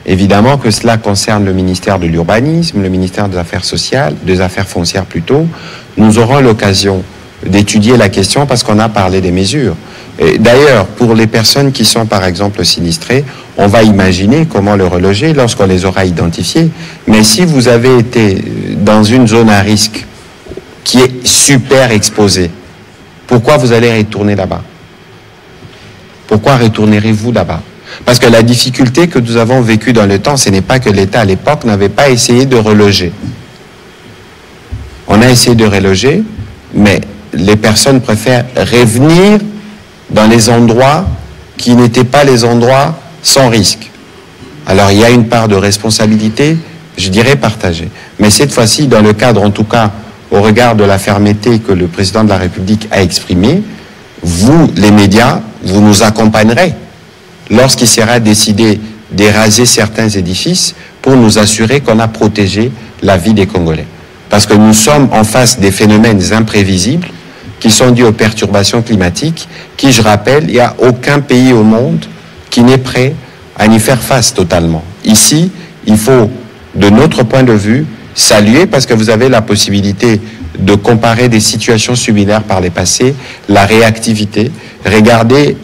Évidemment que cela concerne le ministère de l'Urbanisme, le ministère des Affaires sociales, des Affaires foncières plutôt. Nous aurons l'occasion d'étudier la question parce qu'on a parlé des mesures. D'ailleurs, pour les personnes qui sont par exemple sinistrées, on va imaginer comment le reloger lorsqu'on les aura identifiées. Mais si vous avez été dans une zone à risque qui est super exposée, pourquoi vous allez retourner là-bas? Pourquoi retournerez-vous là-bas? Parce que la difficulté que nous avons vécue dans le temps, ce n'est pas que l'État à l'époque n'avait pas essayé de reloger. On a essayé de reloger, mais les personnes préfèrent revenir dans les endroits qui n'étaient pas les endroits sans risque. Alors il y a une part de responsabilité, je dirais partagée. Mais cette fois-ci, dans le cadre, en tout cas, au regard de la fermeté que le président de la République a exprimée, vous, les médias, vous nous accompagnerez lorsqu'il sera décidé d'éraser certains édifices pour nous assurer qu'on a protégé la vie des Congolais. Parce que nous sommes en face des phénomènes imprévisibles qui sont dus aux perturbations climatiques, qui, je rappelle, il n'y a aucun pays au monde qui n'est prêt à y faire face totalement. Ici, il faut, de notre point de vue, saluer, parce que vous avez la possibilité de comparer des situations similaires par les passés, la réactivité, regarder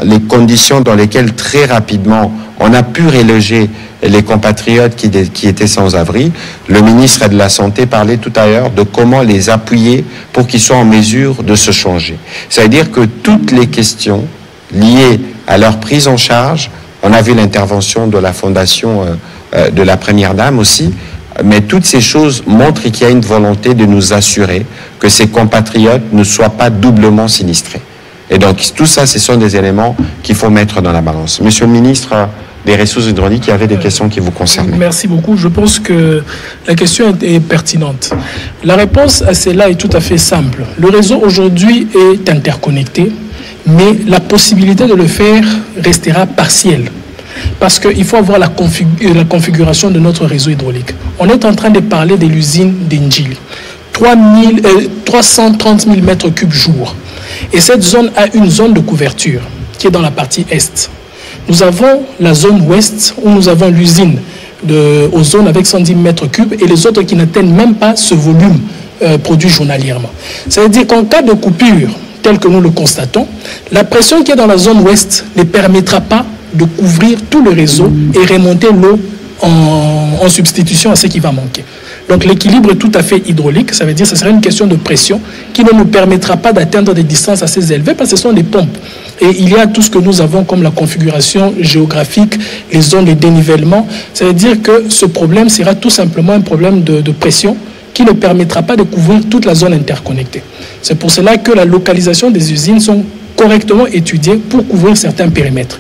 les conditions dans lesquelles très rapidement on a pu reloger les compatriotes qui étaient sans abri. Le ministre de la Santé parlait tout à l'heure de comment les appuyer pour qu'ils soient en mesure de se changer. C'est-à-dire que toutes les questions liées à leur prise en charge, on a vu l'intervention de la Fondation de la Première Dame aussi, mais toutes ces choses montrent qu'il y a une volonté de nous assurer que ces compatriotes ne soient pas doublement sinistrés. Et donc, tout ça, ce sont des éléments qu'il faut mettre dans la balance. Monsieur le ministre des Ressources hydrauliques, il y avait des questions qui vous concernent. Merci beaucoup. Je pense que la question est pertinente. La réponse à cela est tout à fait simple. Le réseau aujourd'hui est interconnecté, mais la possibilité de le faire restera partielle. Parce qu'il faut avoir la configuration de notre réseau hydraulique. On est en train de parler de l'usine d'Indjili. 330 000 mètres cubes jour. Et cette zone a une zone de couverture qui est dans la partie est. Nous avons la zone ouest où nous avons l'usine aux zones avec 110 mètres cubes et les autres qui n'atteignent même pas ce volume produit journalièrement. Ça veut dire qu'en cas de coupure, tel que nous le constatons, la pression qui est dans la zone ouest ne permettra pas de couvrir tout le réseau et remonter l'eau en substitution à ce qui va manquer. Donc l'équilibre est tout à fait hydraulique, ça veut dire que ce serait une question de pression qui ne nous permettra pas d'atteindre des distances assez élevées parce que ce sont des pompes. Et il y a tout ce que nous avons comme la configuration géographique, les zones de dénivellement. Ça veut dire que ce problème sera tout simplement un problème de pression qui ne permettra pas de couvrir toute la zone interconnectée. C'est pour cela que la localisation des usines sont correctement étudiées pour couvrir certains périmètres.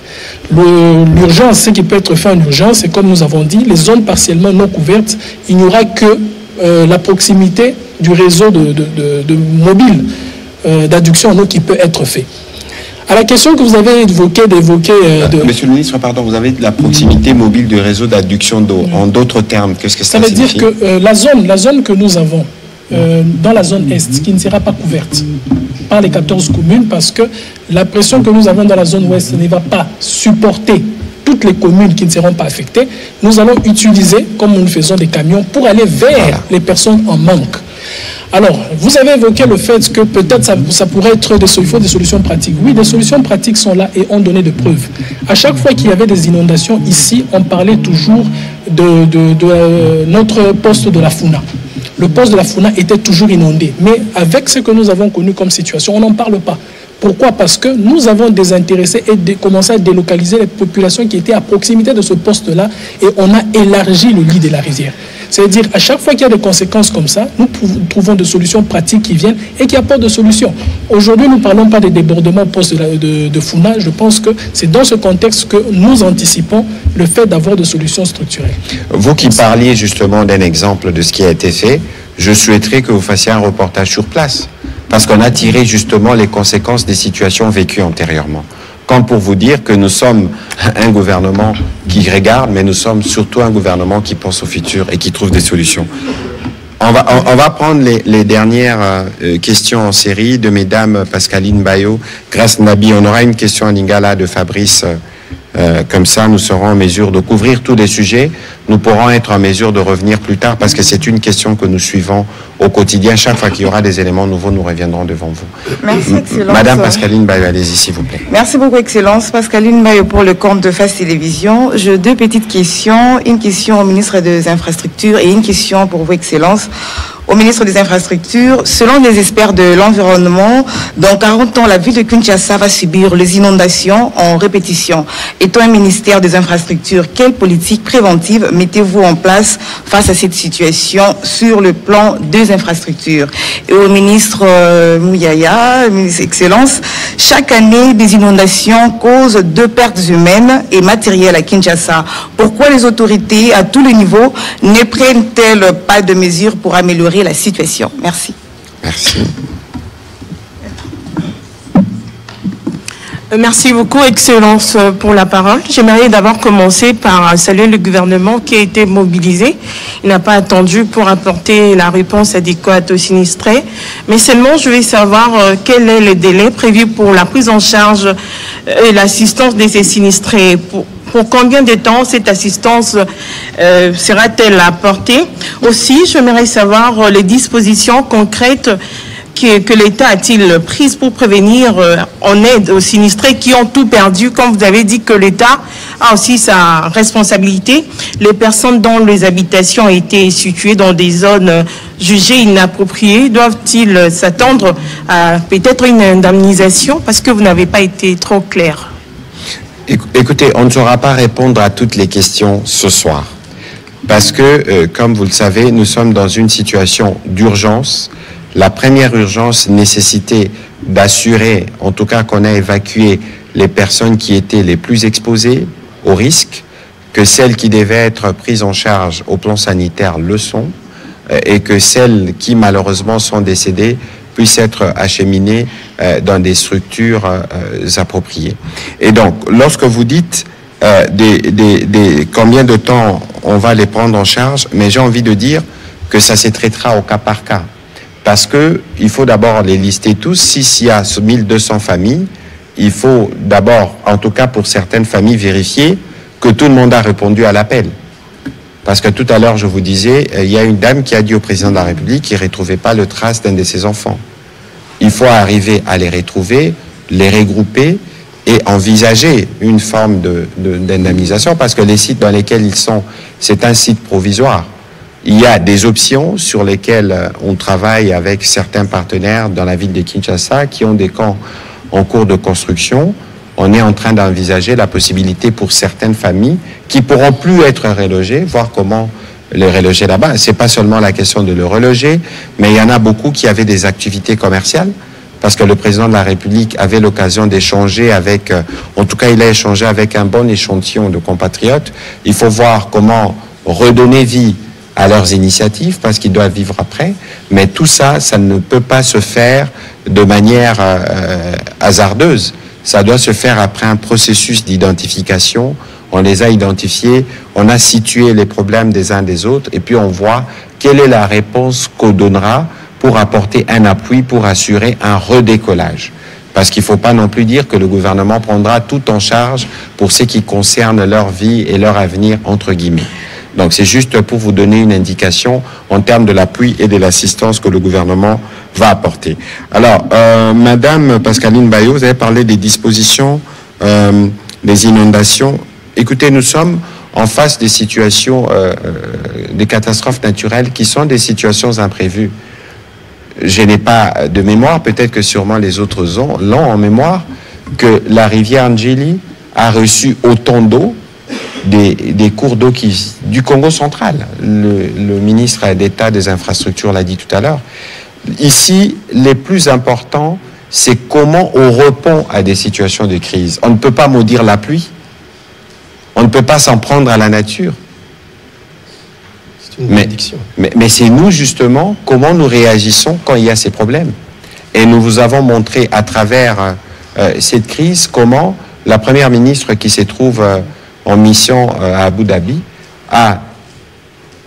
L'urgence, ce qui peut être fait en urgence, c'est comme nous avons dit, les zones partiellement non couvertes, il n'y aura que la proximité du réseau de mobile d'adduction en eau qui peut être fait. À la question que vous avez évoquée Monsieur le ministre, pardon, vous avez de la proximité mobile du réseau d'adduction d'eau. En d'autres termes, qu'est-ce que ça signifie? Ça veut dire que la zone que nous avons, dans la zone Est, qui ne sera pas couverte par les 14 communes, parce que la pression que nous avons dans la zone Ouest ne va pas supporter toutes les communes qui ne seront pas affectées, nous allons utiliser, comme nous le faisons, des camions pour aller vers les personnes en manque. Alors, vous avez évoqué le fait que peut-être ça pourrait être des solutions pratiques. Oui, des solutions pratiques sont là et ont donné des preuves. À chaque fois qu'il y avait des inondations ici, on parlait toujours de notre poste de la FUNA. Le poste de la FUNA était toujours inondé. Mais avec ce que nous avons connu comme situation, on n'en parle pas. Pourquoi? Parce que nous avons désintéressé et commencé à délocaliser les populations qui étaient à proximité de ce poste-là et on a élargi le lit de la rivière. C'est-à-dire, à chaque fois qu'il y a des conséquences comme ça, nous trouvons des solutions pratiques qui viennent et qui apportent des solutions. Aujourd'hui, nous ne parlons pas des débordements au poste de FUNA. Je pense que c'est dans ce contexte que nous anticipons le fait d'avoir des solutions structurelles. Vous qui parliez justement d'un exemple de ce qui a été fait, je souhaiterais que vous fassiez un reportage sur place. Parce qu'on a tiré justement les conséquences des situations vécues antérieurement. Comme pour vous dire que nous sommes un gouvernement qui regarde, mais nous sommes surtout un gouvernement qui pense au futur et qui trouve des solutions. On va prendre les dernières questions en série de mesdames Pascaline Bayo, Grace Nabi. On aura une question en lingala de Fabrice. Comme ça, nous serons en mesure de couvrir tous les sujets. Nous pourrons être en mesure de revenir plus tard parce que c'est une question que nous suivons au quotidien. Chaque fois qu'il y aura des éléments nouveaux, nous reviendrons devant vous. Merci, Excellence. Madame Pascaline Bayo, allez-y, s'il vous plaît. Merci beaucoup, Excellence. Pascaline Bayo pour le compte de Face Télévision. J'ai deux petites questions. Une question au ministre des Infrastructures et une question pour vous, Excellence. Au ministre des Infrastructures, selon les experts de l'environnement, dans 40 ans, la ville de Kinshasa va subir les inondations en répétition. Étant un ministère des Infrastructures, quelle politique préventive mettez-vous en place face à cette situation sur le plan des infrastructures? Et au ministre Mouyaya, ministre Excellence, chaque année, des inondations causent 2 pertes humaines et matérielles à Kinshasa. Pourquoi les autorités à tous les niveaux ne prennent-elles pas de mesures pour améliorer la situation? Merci. Merci. Merci beaucoup, Excellence, pour la parole. J'aimerais d'abord commencer par saluer le gouvernement qui a été mobilisé. Il n'a pas attendu pour apporter la réponse adéquate aux sinistrés. Mais seulement, je vais savoir quel est le délai prévu pour la prise en charge et l'assistance de ces sinistrés. Pour combien de temps cette assistance sera-t-elle apportée? Aussi, j'aimerais savoir les dispositions concrètes que l'État a-t-il prises pour prévenir en aide aux sinistrés qui ont tout perdu. Comme vous avez dit que l'État a aussi sa responsabilité, les personnes dont les habitations ont été situées dans des zones jugées inappropriées, doivent-ils s'attendre à peut-être une indemnisation? Parce que vous n'avez pas été trop clair. Écoutez, on ne saura pas répondre à toutes les questions ce soir. Parce que, comme vous le savez, nous sommes dans une situation d'urgence. La première urgence nécessitait d'assurer, en tout cas qu'on a évacué les personnes qui étaient les plus exposées au risque, que celles qui devaient être prises en charge au plan sanitaire le sont, et que celles qui malheureusement sont décédées puissent être acheminées dans des structures appropriées. Et donc, lorsque vous dites combien de temps on va les prendre en charge, mais j'ai envie de dire que ça se traitera au cas par cas. Parce qu'il faut d'abord les lister tous. S'il y a 1200 familles, il faut d'abord, en tout cas pour certaines familles, vérifier que tout le monde a répondu à l'appel. Parce que tout à l'heure, je vous disais, il y a une dame qui a dit au président de la République qu'il ne retrouvait pas le trace d'un de ses enfants. Il faut arriver à les retrouver, les regrouper et envisager une forme d'indemnisation parce que les sites dans lesquels ils sont, c'est un site provisoire. Il y a des options sur lesquelles on travaille avec certains partenaires dans la ville de Kinshasa qui ont des camps en cours de construction. On est en train d'envisager la possibilité pour certaines familles qui pourront plus être relogées, voir comment les reloger là-bas. C'est pas seulement la question de le reloger, mais il y en a beaucoup qui avaient des activités commerciales parce que le président de la République avait l'occasion d'échanger avec, en tout cas il a échangé avec un bon échantillon de compatriotes. Il faut voir comment redonner vie à leurs initiatives parce qu'ils doivent vivre après. Mais tout ça, ça ne peut pas se faire de manière hasardeuse. Ça doit se faire après un processus d'identification. On les a identifiés, on a situé les problèmes des uns des autres, et puis on voit quelle est la réponse qu'on donnera pour apporter un appui pour assurer un redécollage. Parce qu'il ne faut pas non plus dire que le gouvernement prendra tout en charge pour ce qui concerne leur vie et leur avenir, entre guillemets. Donc c'est juste pour vous donner une indication en termes de l'appui et de l'assistance que le gouvernement va apporter. Alors, Madame Pascaline Bayo, vous avez parlé des dispositions, des inondations. Écoutez, nous sommes en face des situations, des catastrophes naturelles qui sont des situations imprévues. Je n'ai pas de mémoire, peut-être que sûrement les autres l'ont en mémoire, que la rivière Njili a reçu autant d'eau des cours d'eau du Congo central. Le ministre d'État des infrastructures l'a dit tout à l'heure. Ici, les plus importants, c'est comment on répond à des situations de crise. On ne peut pas maudire la pluie. On ne peut pas s'en prendre à la nature. C'est une malédiction. Mais c'est nous, justement, comment nous réagissons quand il y a ces problèmes. Et nous vous avons montré à travers cette crise comment la première ministre qui se trouve en mission à Abu Dhabi a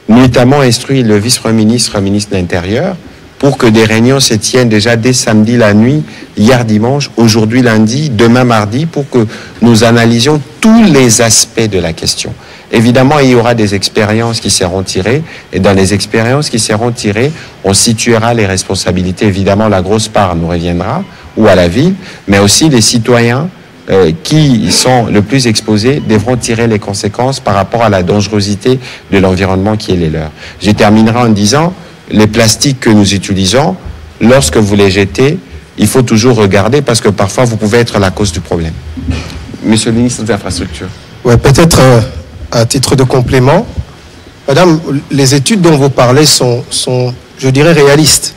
notamment instruit le vice-premier ministre, ministre de l'Intérieur, pour que des réunions se tiennent déjà dès samedi la nuit, hier dimanche, aujourd'hui lundi, demain mardi, pour que nous analysions tous les aspects de la question. Évidemment, il y aura des expériences qui seront tirées, et dans les expériences qui seront tirées, on situera les responsabilités. Évidemment, la grosse part nous reviendra, ou à la ville, mais aussi les citoyens qui sont le plus exposés devront tirer les conséquences par rapport à la dangerosité de l'environnement qui est les leurs. Je terminerai en disant, les plastiques que nous utilisons, lorsque vous les jetez, il faut toujours regarder parce que parfois vous pouvez être la cause du problème. Monsieur le ministre des Infrastructures. Ouais, peut-être à titre de complément, Madame, les études dont vous parlez sont, je dirais, réalistes.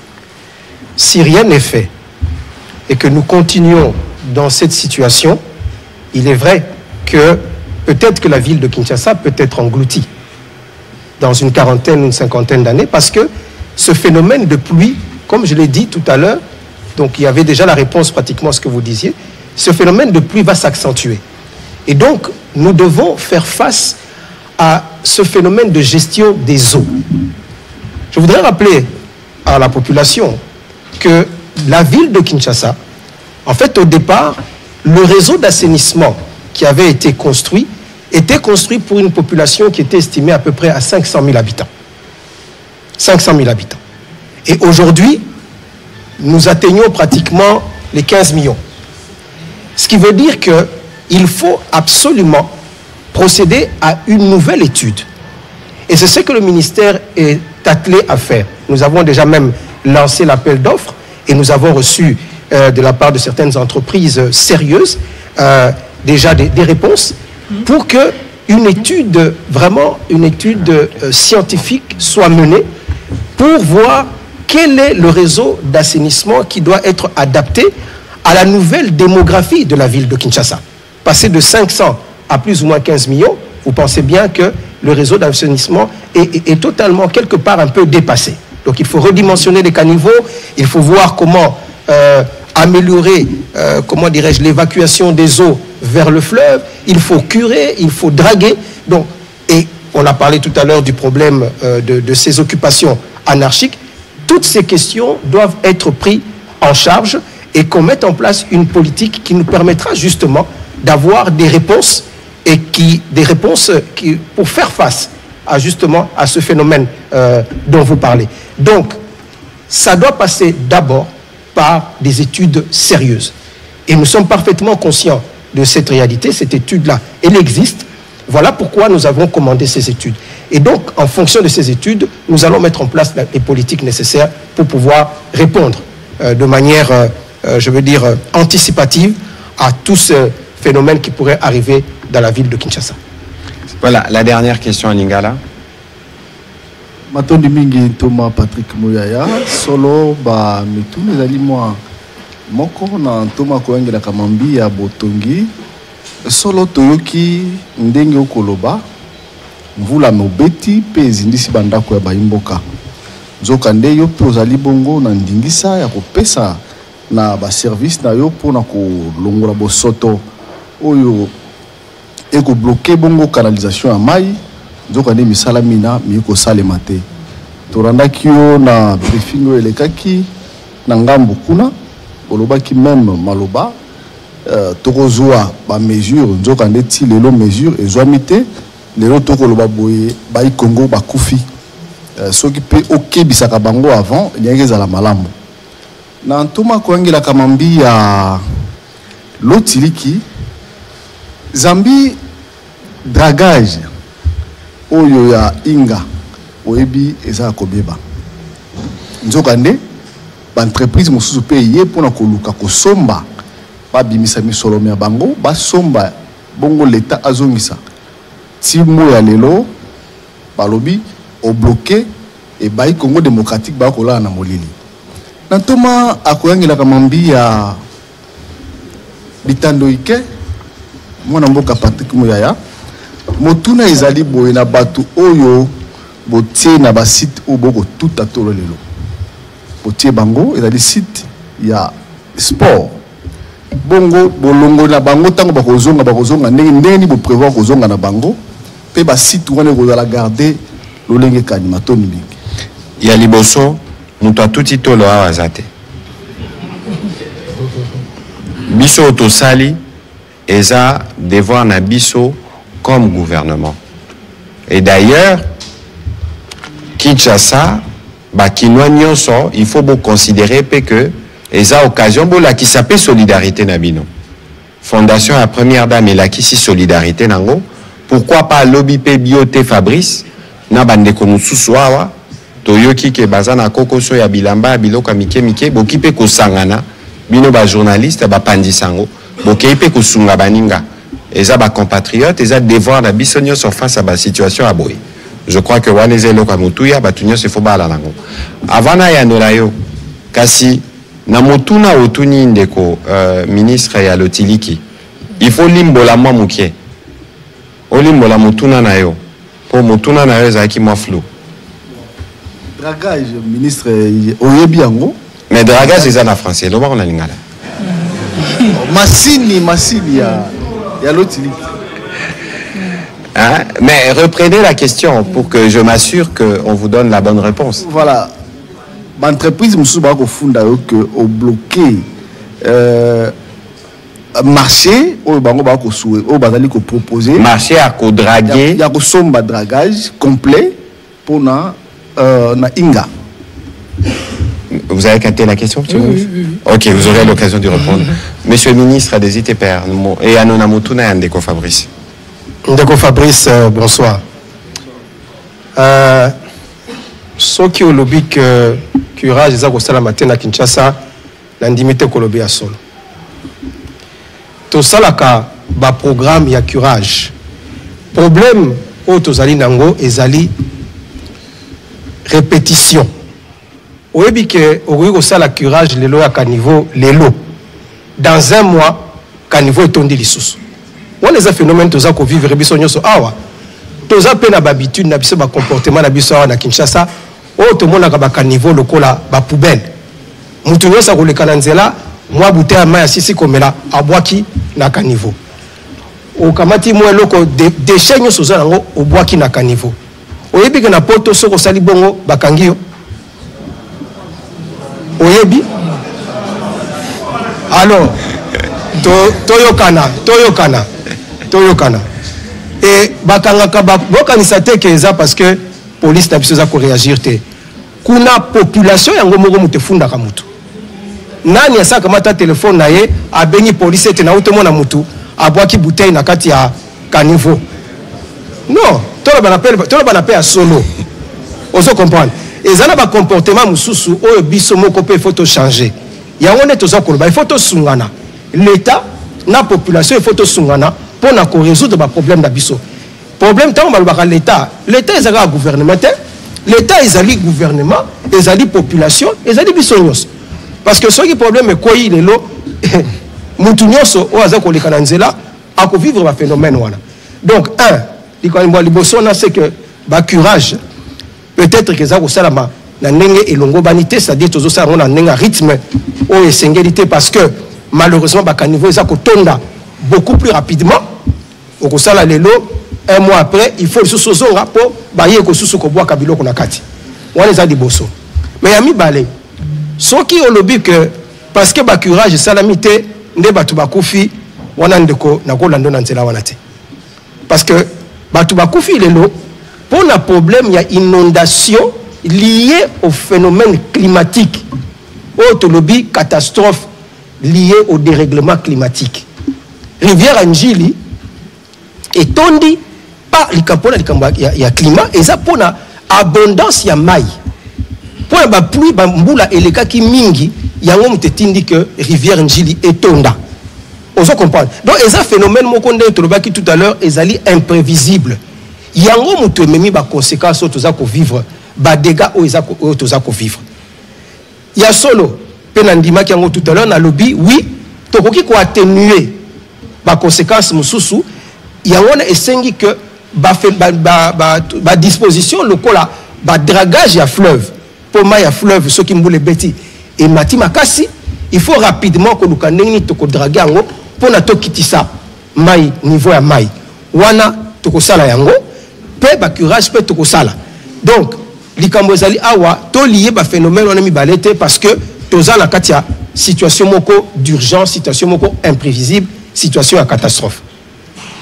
Si rien n'est fait et que nous continuons dans cette situation, il est vrai que peut-être que la ville de Kinshasa peut être engloutie dans une quarantaine ou une cinquantaine d'années parce que ce phénomène de pluie, comme je l'ai dit tout à l'heure, donc il y avait déjà la réponse pratiquement à ce que vous disiez, ce phénomène de pluie va s'accentuer. Et donc, nous devons faire face à ce phénomène de gestion des eaux. Je voudrais rappeler à la population que la ville de Kinshasa, en fait, au départ, le réseau d'assainissement qui avait été construit était construit pour une population qui était estimée à peu près à 500 000 habitants. 500 000 habitants. Et aujourd'hui, nous atteignons pratiquement les 15 millions. Ce qui veut dire qu'il faut absolument procéder à une nouvelle étude. Et c'est ce que le ministère est attelé à faire. Nous avons déjà même lancé l'appel d'offres et nous avons reçu de la part de certaines entreprises sérieuses déjà des réponses pour qu'une étude, vraiment une étude scientifique soit menée pour voir quel est le réseau d'assainissement qui doit être adapté à la nouvelle démographie de la ville de Kinshasa. Passer de 500 à plus ou moins 15 millions, vous pensez bien que le réseau d'assainissement est totalement quelque part un peu dépassé. Donc il faut redimensionner les caniveaux, il faut voir comment améliorer, comment dirais-je, l'évacuation des eaux vers le fleuve, il faut curer, il faut draguer. Donc, et on a parlé tout à l'heure du problème de ces occupations anarchiques. Toutes ces questions doivent être prises en charge et qu'on mette en place une politique qui nous permettra justement d'avoir des réponses pour faire face justement à ce phénomène dont vous parlez. Donc, ça doit passer d'abord par des études sérieuses. Et nous sommes parfaitement conscients de cette réalité, cette étude-là, elle existe. Voilà pourquoi nous avons commandé ces études. Et donc, en fonction de ces études, nous allons mettre en place les politiques nécessaires pour pouvoir répondre de manière, je veux dire, anticipative à tout ce phénomène qui pourrait arriver dans la ville de Kinshasa. Voilà, la dernière question à Lingala. Matondi mingi Thomas Patrick Mouyaya solo ba mituni zali mwa moko na Thomas koengela kamambi ya botongi solo toyoki ndenge okoloba mvula mobeti pe ezindisi bandako ya bayimboka nzoka nde yo pe ozali bongo na ndingisa ya kopesa na ba service na yo pour na ko longola bo soto oyo et ko bloquer bongo canalisation à mai nzoka ne misala mina mi ko salema te toranda kio na briefing o elekaki na ngambo kuna olobaki même maloba tokozwa ba mesure nzoka ndeti lelo mesure ezwami te lelo tokoloba boye ba Congo ba kufi soki pe okebisaka bango avant nyangeza la malamu na ntoma koangela kamambi ya lotiliki Zambi dragage oyo ya inga oyebi eza kobeba nzoka nde ba entreprise mosusu pe ye pona koluka kosomba ba bimisa misolo ya bango ba somba bongo leta azongisa timo ya lelo balobi au bloqué et bayi Congo démocratique ba kola na molili na toma akoyangela kamambi ya bitando ike mwana mboka Patrick Muyaya motuna ezali boye na batu oyo botie na ba site o boko tout atolo lelo botie bango ezali site ya sport bongo bolongo na bango tango bakozonga ndenge bo prévoir kozonga na bango pe ba site wana ko la garder lolenge kanima toni mingi ya liboso muto atuti tolo awazate biso tosali eza devoir na biso comme gouvernement et d'ailleurs Kinshasa bakinois nyonso il faut vous considérer que eza occasion bola qui s'appelle solidarité na bino fondation la première dame et la kisi solidarité nango pourquoi pas lobby pe bioté Fabrice na bande ko mususu awa toyoki ke bazana kokoso ya bilamba biloka mike bokipe ko sangana bino ba journaliste ba pandisango bokipe ko sunga baninga eza ba compatriotes eza devoir na bisonyo sur face à ba situation à boy je crois que waneze loka mutuya batunyo se faut bala nango avana ya nolayo kasi na motuna otuni ndeko ministre ya lotiliki il faut limbola mwa mukie olimbola motuna na yo po motuna na yo ezaki mwa flou dragage ministre oyebi yango mais dragage eza na français loba on a lingala masini ya lotiliki hein? Mais reprenez la question pour que je m'assure qu'on vous donne la bonne réponse. Voilà. L'entreprise Moussouba Kofunda que au bloqué marché au bango ba ko soué au bazali ko proposer marché à ko draguer il y a ko somba dragage complet pour na inga. Vous avez capté la question, monsieur? Oui. Ok, vous aurez l'occasion de répondre. Monsieur le ministre des ITPR et Anona Mutuna et Ndeko Fabrice. Ndeko Fabrice, bonsoir. Ce qui est au lobby que curage des agosala matin à Kinshasa, l'indimité kolobi à solo. Tout ça là ba programme ya curage. Problème au tozali nango ezali répétition. Oyebi que au kosala curage lelo ya caniveau lelo. Dans un mois, caniveau est tondi lisusu. On les a phénomènes toza ko vivre biso nyoso awa. Toza pe na habitude na biso ba comportement na biso awa na Kinshasa. O to mona ka ba caniveau lokola ba poubelle. Mutu nyosa ko lekana nzela, mwa bouteille ma ya sisi komela abwaki na caniveau. O kamati mwa loko déchet nyoso za nango obwaki na caniveau. Oyebi que na poto soko sali bongo bakangi oyebi alors toyokana et bakangaka bokanisa te keza parce que police na biso za ko réagir te kuna population yango moko mutefunda ka mutu nani asaka mata telefone na ye abengi police ete na uto mona mutu abwaki bouteille na kati ya caniveau non tolo bana pe ya solo ozo comprendre ezana ba comportement mususu oyo biso moko pe faut changer yango ne toza koloba il faut to sungana l'état na population il faut to sungana pour na ko résoudre ba problème na biso problème tant balobaka l'état ezaka gouvernement l'état ezali gouvernement ezali population ezali biso nyos parce que ce qui problème ko yi lelo mutu nyoso o aza ko lekana nzela ako vivre ba phénomène wana donc un liboso na c'est que ba curage peut-être que ça ko salama na ndenge elongo banité, c'est-à-dire tozo ça on a un rythme au esengélité parce que malheureusement ba niveau ça ko tonda beaucoup plus rapidement au sala lelo un mois après il faut soso rapport ba ye ko susu ko bois kabilo ko na kati on les a di bosso mais ami balé ce qui au lobby que parce que ba courage salamité nde batu bakufi wana ndeko na ko lando na nzela wana te parce que batu bakufi lelo pour un problème il y a inondation liée au phénomène climatique au lobby catastrophe liée au dérèglement climatique rivière Anjili et tondi pas likapona ya climat et ça pour la abondance ya mai pour la pluie bambula eleka ki mingi yango mtetindi que rivière Anjili etonda ozo comprendre donc et ça phénomène moko nde tolobaki tout à l'heure ezali imprévisible yango mutu memi ba conséquences toza ko vivre ba dégâts o toza ko vivre ya solo penandima ki yango tout à l'heure na lobby oui tokoki ko atténuer ba conséquences mususu yango na esengi que ba disposition lokola ba dragage ya fleuve pour ma ya fleuve ce qui mbule beti et mati makasi il faut rapidement que luka ndeni to ko draguer yango pour na to kitisa mai niveau ya mai wana to ko sala yango pe ba curage pe to ko sala donc likambo ezali awa to lié ba phénomène on a mi balete parce que toza na katia situation moko d'urgence situation moko imprévisible situation à catastrophe.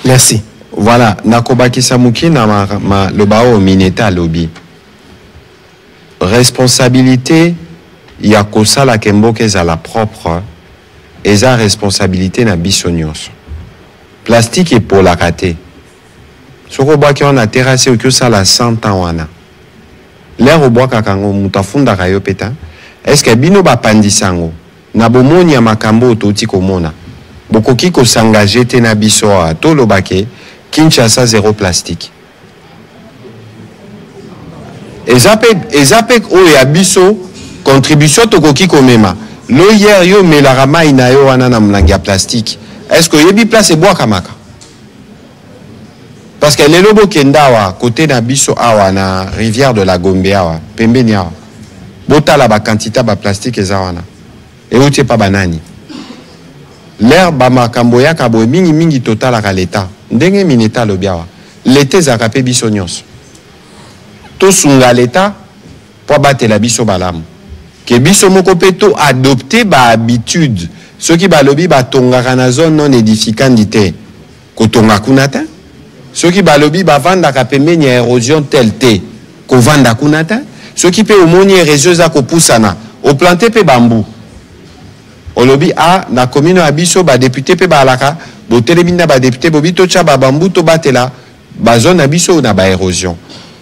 Merci. Voilà, nakobaki samuki na le bao mineta lobby. Responsabilité ya kosala kemboke za la propre et za responsabilité na bisonyos. Plastique est pour la rater. Soko baki on a terrassé au ça la 100 ans wana. L'air au bois kakango mutafunda kayo peta. Est-ce que bino ba pandisango na bomoni ya makambo toti komona. Bokoki ko s'engager te na biso a tolobake Kinshasa zéro plastique. Ezapek o ya biso contribution tokoki komema. Lo hier yo melarama ina yo wana na mlangi ya plastique. Est-ce que yebi place bois kamaka? Parce que les lobo kendawa côté na biso awa na rivière de la Gombe awa pembeni awa. Bota la ba quantité ba plastique ezawana. Et outie pa banani. L'air ba makambo ya kabo mingi total à l'état. Ndenge mineta lo biawa. L'été zakape biso nyos. To sunga l'état pour battre la biso balam. Que biso moko peto adopter ba habitude. Ceux qui ba lobi ba tonga na zone non édificante. Ko tonga kunata. Ceux qui ba lobi ba vanda kapemeni érosion tel te. Ko vanda kunata. Ceux qui pe omoni érosion ko poussana. Au planter pe bambou. Au lobby a na commune abiso ba député pe ba alaka bo télémina ba député bobito cha ba bambu to batela ba zone abiso na ba érosion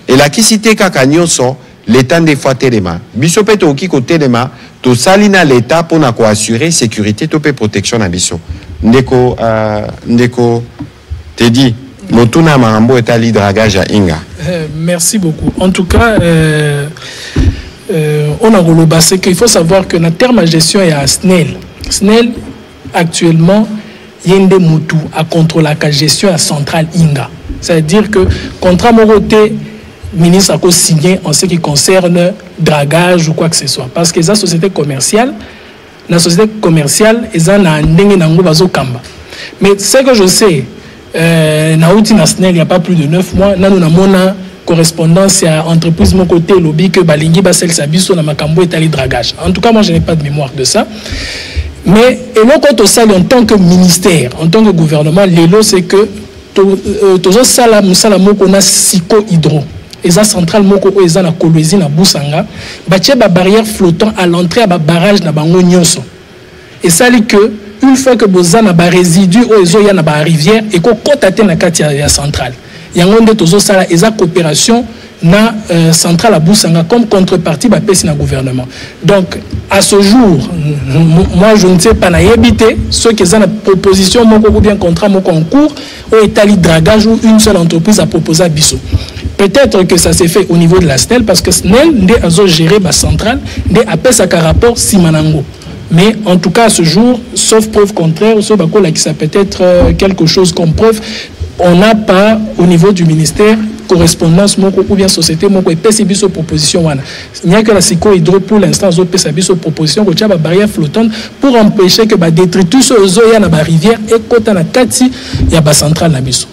et la qui cité kaka nyonso l'état des fois téléma biso pe to ki ko téléma to salina l'état pour na ko assurer sécurité to pe protection abiso ndeko te dit motuna marambo etali dragage à Inga. Merci beaucoup. En tout cas on a relobé qu'il faut savoir que notre terme de gestion est à SNEL. SNEL, actuellement, il y a des moutous à contrôler la gestion à centrale Inga. C'est-à-dire que, contrat Moroté, ministre a signé en ce qui concerne dragage ou quoi que ce soit. Parce que la société commerciale, ils ont un kamba. Mais ce que je sais, na SNEL, il n'y a pas plus de 9 mois, nous avons correspondance à entreprise mon côté lobby que balingi basel sabiso na makambo etali dragage. En tout cas moi je n'ai pas de mémoire de ça. Mais et non quand on sale en tant que ministère, en tant que gouvernement, l'élo c'est que tozo sala musala moko na siko hydro. Eza centrale moko o eza na Kolwezi na Busanga, batie ba barrière flottant à l'entrée à ba barrage na bango nyonso. Et ça dit que une fois que bozana ba résidu o ezo ya na ba rivière et ko kotate na kati ya centrale. Yangonde tozo sala eza coopération na centrale à Busanga comme contrepartie ba pesi na gouvernement. Donc à ce jour moi je ne sais pas na yebité ceux qui ont une proposition moko ou bien contrat moko en cours ou étali dragage ou une seule entreprise a proposé à Bisso. Peut-être que ça s'est fait au niveau de la SNEL parce que SNEL ndé azo gérer ba centrale ndé appelle ça ka rapport Simanango. Mais en tout cas à ce jour sauf preuve contraire sauf bakola qui ça peut être quelque chose comme preuve. On n'a pas, au niveau du ministère, correspondance ou bien société moko epesi biso proposition wana. Il n'y a que la Siko Hydro pour l'instant zo pesa biso proposition ko tia ba barrière flottante pour empêcher que ba détritus ozoya na ba rivière et kota na kati ya ba centrale na biso.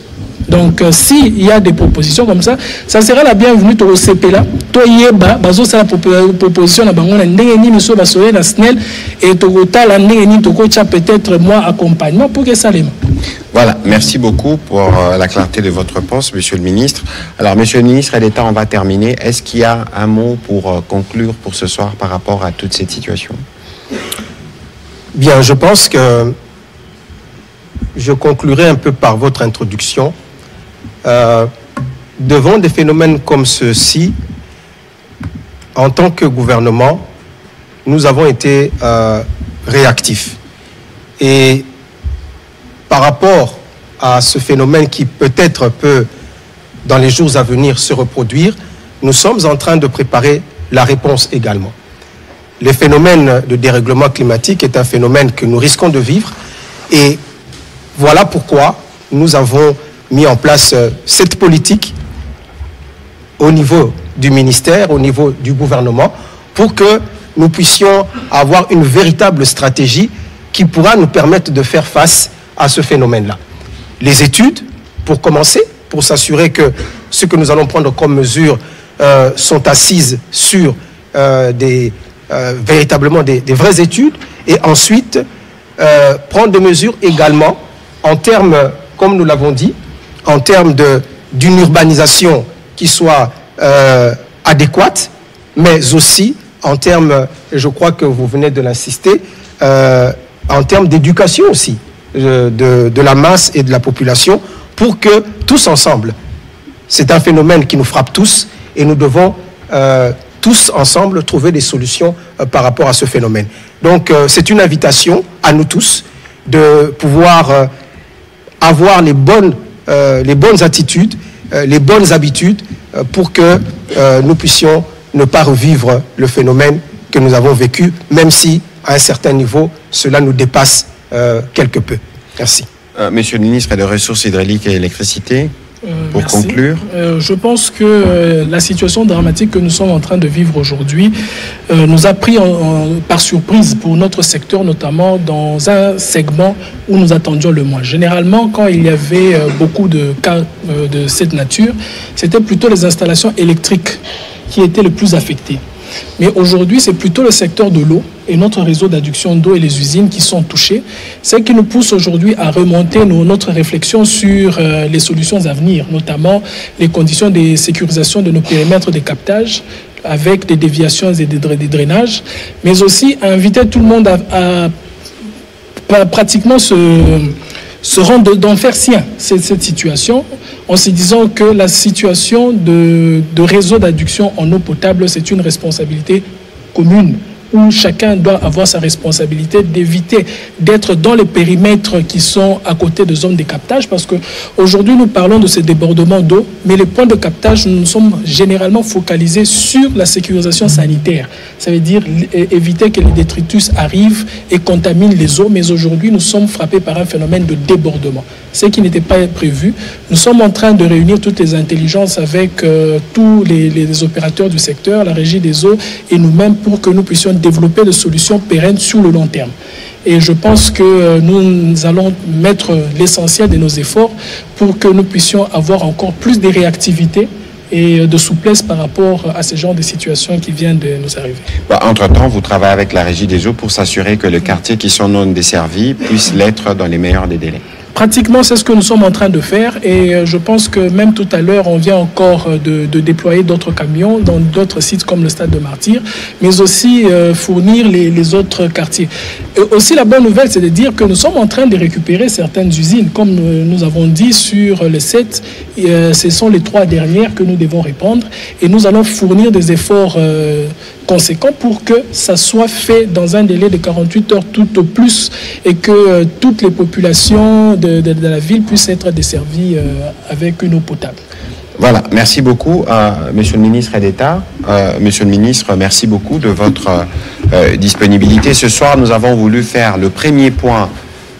Donc, s'il y a des propositions comme ça sera la bienvenue au CPLA. Toyeba, bazo ça la proposition na bango na ndenge ni miso basoye na SNEL et tokota la ndenge ni toko tia peut-être moi accompagnement pour que ça les. Voilà, merci beaucoup pour la clarté de votre réponse, Monsieur le Ministre. Alors, Monsieur le Ministre d'État, on va terminer. Est-ce qu'il y a un mot pour conclure pour ce soir par rapport à toute cette situation? Bien, je pense que je conclurai un peu par votre introduction. Devant des phénomènes comme ceux-ci, en tant que gouvernement, nous avons été réactifs. Et par rapport à ce phénomène qui peut-être peut, dans les jours à venir, se reproduire, nous sommes en train de préparer la réponse également. Le phénomène de dérèglement climatique est un phénomène que nous risquons de vivre et voilà pourquoi nous avons mis en place cette politique au niveau du ministère, au niveau du gouvernement, pour que nous puissions avoir une véritable stratégie qui pourra nous permettre de faire face à ce phénomène-là. Les études, pour commencer, pour s'assurer que ce que nous allons prendre comme mesures sont assises sur véritablement des vraies études, et ensuite prendre des mesures également en termes, comme nous l'avons dit, en termes d'une urbanisation qui soit adéquate, mais aussi en termes, je crois que vous venez de l'insister, en termes d'éducation aussi, de la masse et de la population, pour que tous ensemble, c'est un phénomène qui nous frappe tous, et nous devons tous ensemble trouver des solutions par rapport à ce phénomène. Donc c'est une invitation à nous tous de pouvoir avoir les bonnes attitudes, les bonnes habitudes pour que nous puissions ne pas revivre le phénomène que nous avons vécu, même si à un certain niveau cela nous dépasse quelque peu. Merci. Monsieur le ministre des Ressources hydrauliques et électricité, pour merci. conclure. Je pense que la situation dramatique que nous sommes en train de vivre aujourd'hui nous a pris par surprise pour notre secteur, notamment dans un segment où nous attendions le moins. Généralement, quand il y avait beaucoup de cas de cette nature, c'était plutôt les installations électriques qui étaient les plus affectées. Mais aujourd'hui, c'est plutôt le secteur de l'eau et notre réseau d'adduction d'eau et les usines qui sont touchés. C'est ce qui nous pousse aujourd'hui à remonter notre réflexion sur les solutions à venir, notamment les conditions de sécurisation de nos périmètres de captage avec des déviations et des drainages, mais aussi à inviter tout le monde à pratiquement se rendre d'en faire sien cette situation, en se disant que la situation de réseau d'adduction en eau potable, c'est une responsabilité commune, où chacun doit avoir sa responsabilité d'éviter d'être dans les périmètres qui sont à côté de zones de captage, parce qu'aujourd'hui nous parlons de ces débordements d'eau, mais les points de captage, nous sommes généralement focalisés sur la sécurisation sanitaire. Ça veut dire éviter que les détritus arrivent et contaminent les eaux, mais aujourd'hui nous sommes frappés par un phénomène de débordement, ce qui n'était pas prévu. Nous sommes en train de réunir toutes les intelligences avec tous les opérateurs du secteur, la régie des eaux et nous-mêmes pour que nous puissions développer des solutions pérennes sur le long terme. Et je pense que nous allons mettre l'essentiel de nos efforts pour que nous puissions avoir encore plus de réactivité et de souplesse par rapport à ce genre de situations qui viennent de nous arriver. Entre-temps, vous travaillez avec la régie des eaux pour s'assurer que les quartiers qui sont non desservis puissent l'être dans les meilleurs des délais. Pratiquement, c'est ce que nous sommes en train de faire et je pense que même tout à l'heure, on vient encore de déployer d'autres camions dans d'autres sites comme le stade de Martyrs, mais aussi fournir les autres quartiers. Et aussi, la bonne nouvelle, c'est de dire que nous sommes en train de récupérer certaines usines. Comme nous avons dit sur les 7, ce sont les 3 dernières que nous devons répondre et nous allons fournir des efforts conséquents pour que ça soit fait dans un délai de 48 heures tout au plus et que toutes les populations de la ville puissent être desservies avec une eau potable. Voilà, merci beaucoup, Monsieur le ministre d'État. Monsieur le ministre, merci beaucoup de votre disponibilité. Ce soir, nous avons voulu faire le premier point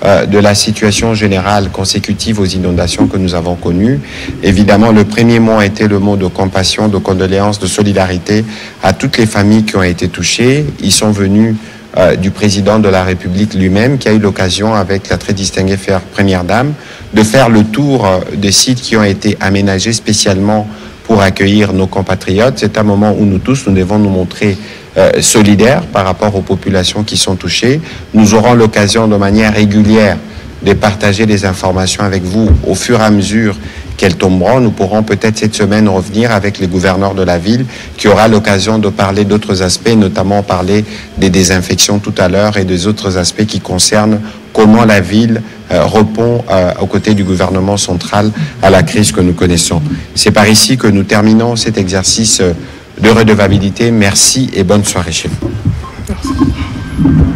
de la situation générale consécutive aux inondations que nous avons connues. Évidemment, le premier mot a été le mot de compassion, de condoléances, de solidarité à toutes les familles qui ont été touchées. Ils sont venus du président de la République lui-même, qui a eu l'occasion, avec la très distinguée Première Dame, de faire le tour des sites qui ont été aménagés spécialement pour accueillir nos compatriotes. C'est un moment où nous tous, nous devons nous montrer solidaires par rapport aux populations qui sont touchées. Nous aurons l'occasion de manière régulière de partager des informations avec vous au fur et à mesure qu'elles tomberont. Nous pourrons peut-être cette semaine revenir avec les gouverneurs de la ville qui aura l'occasion de parler d'autres aspects, notamment parler des désinfections tout à l'heure et des autres aspects qui concernent comment la ville répond aux côtés du gouvernement central à la crise que nous connaissons. C'est par ici que nous terminons cet exercice de redevabilité. Merci et bonne soirée chez vous. Merci.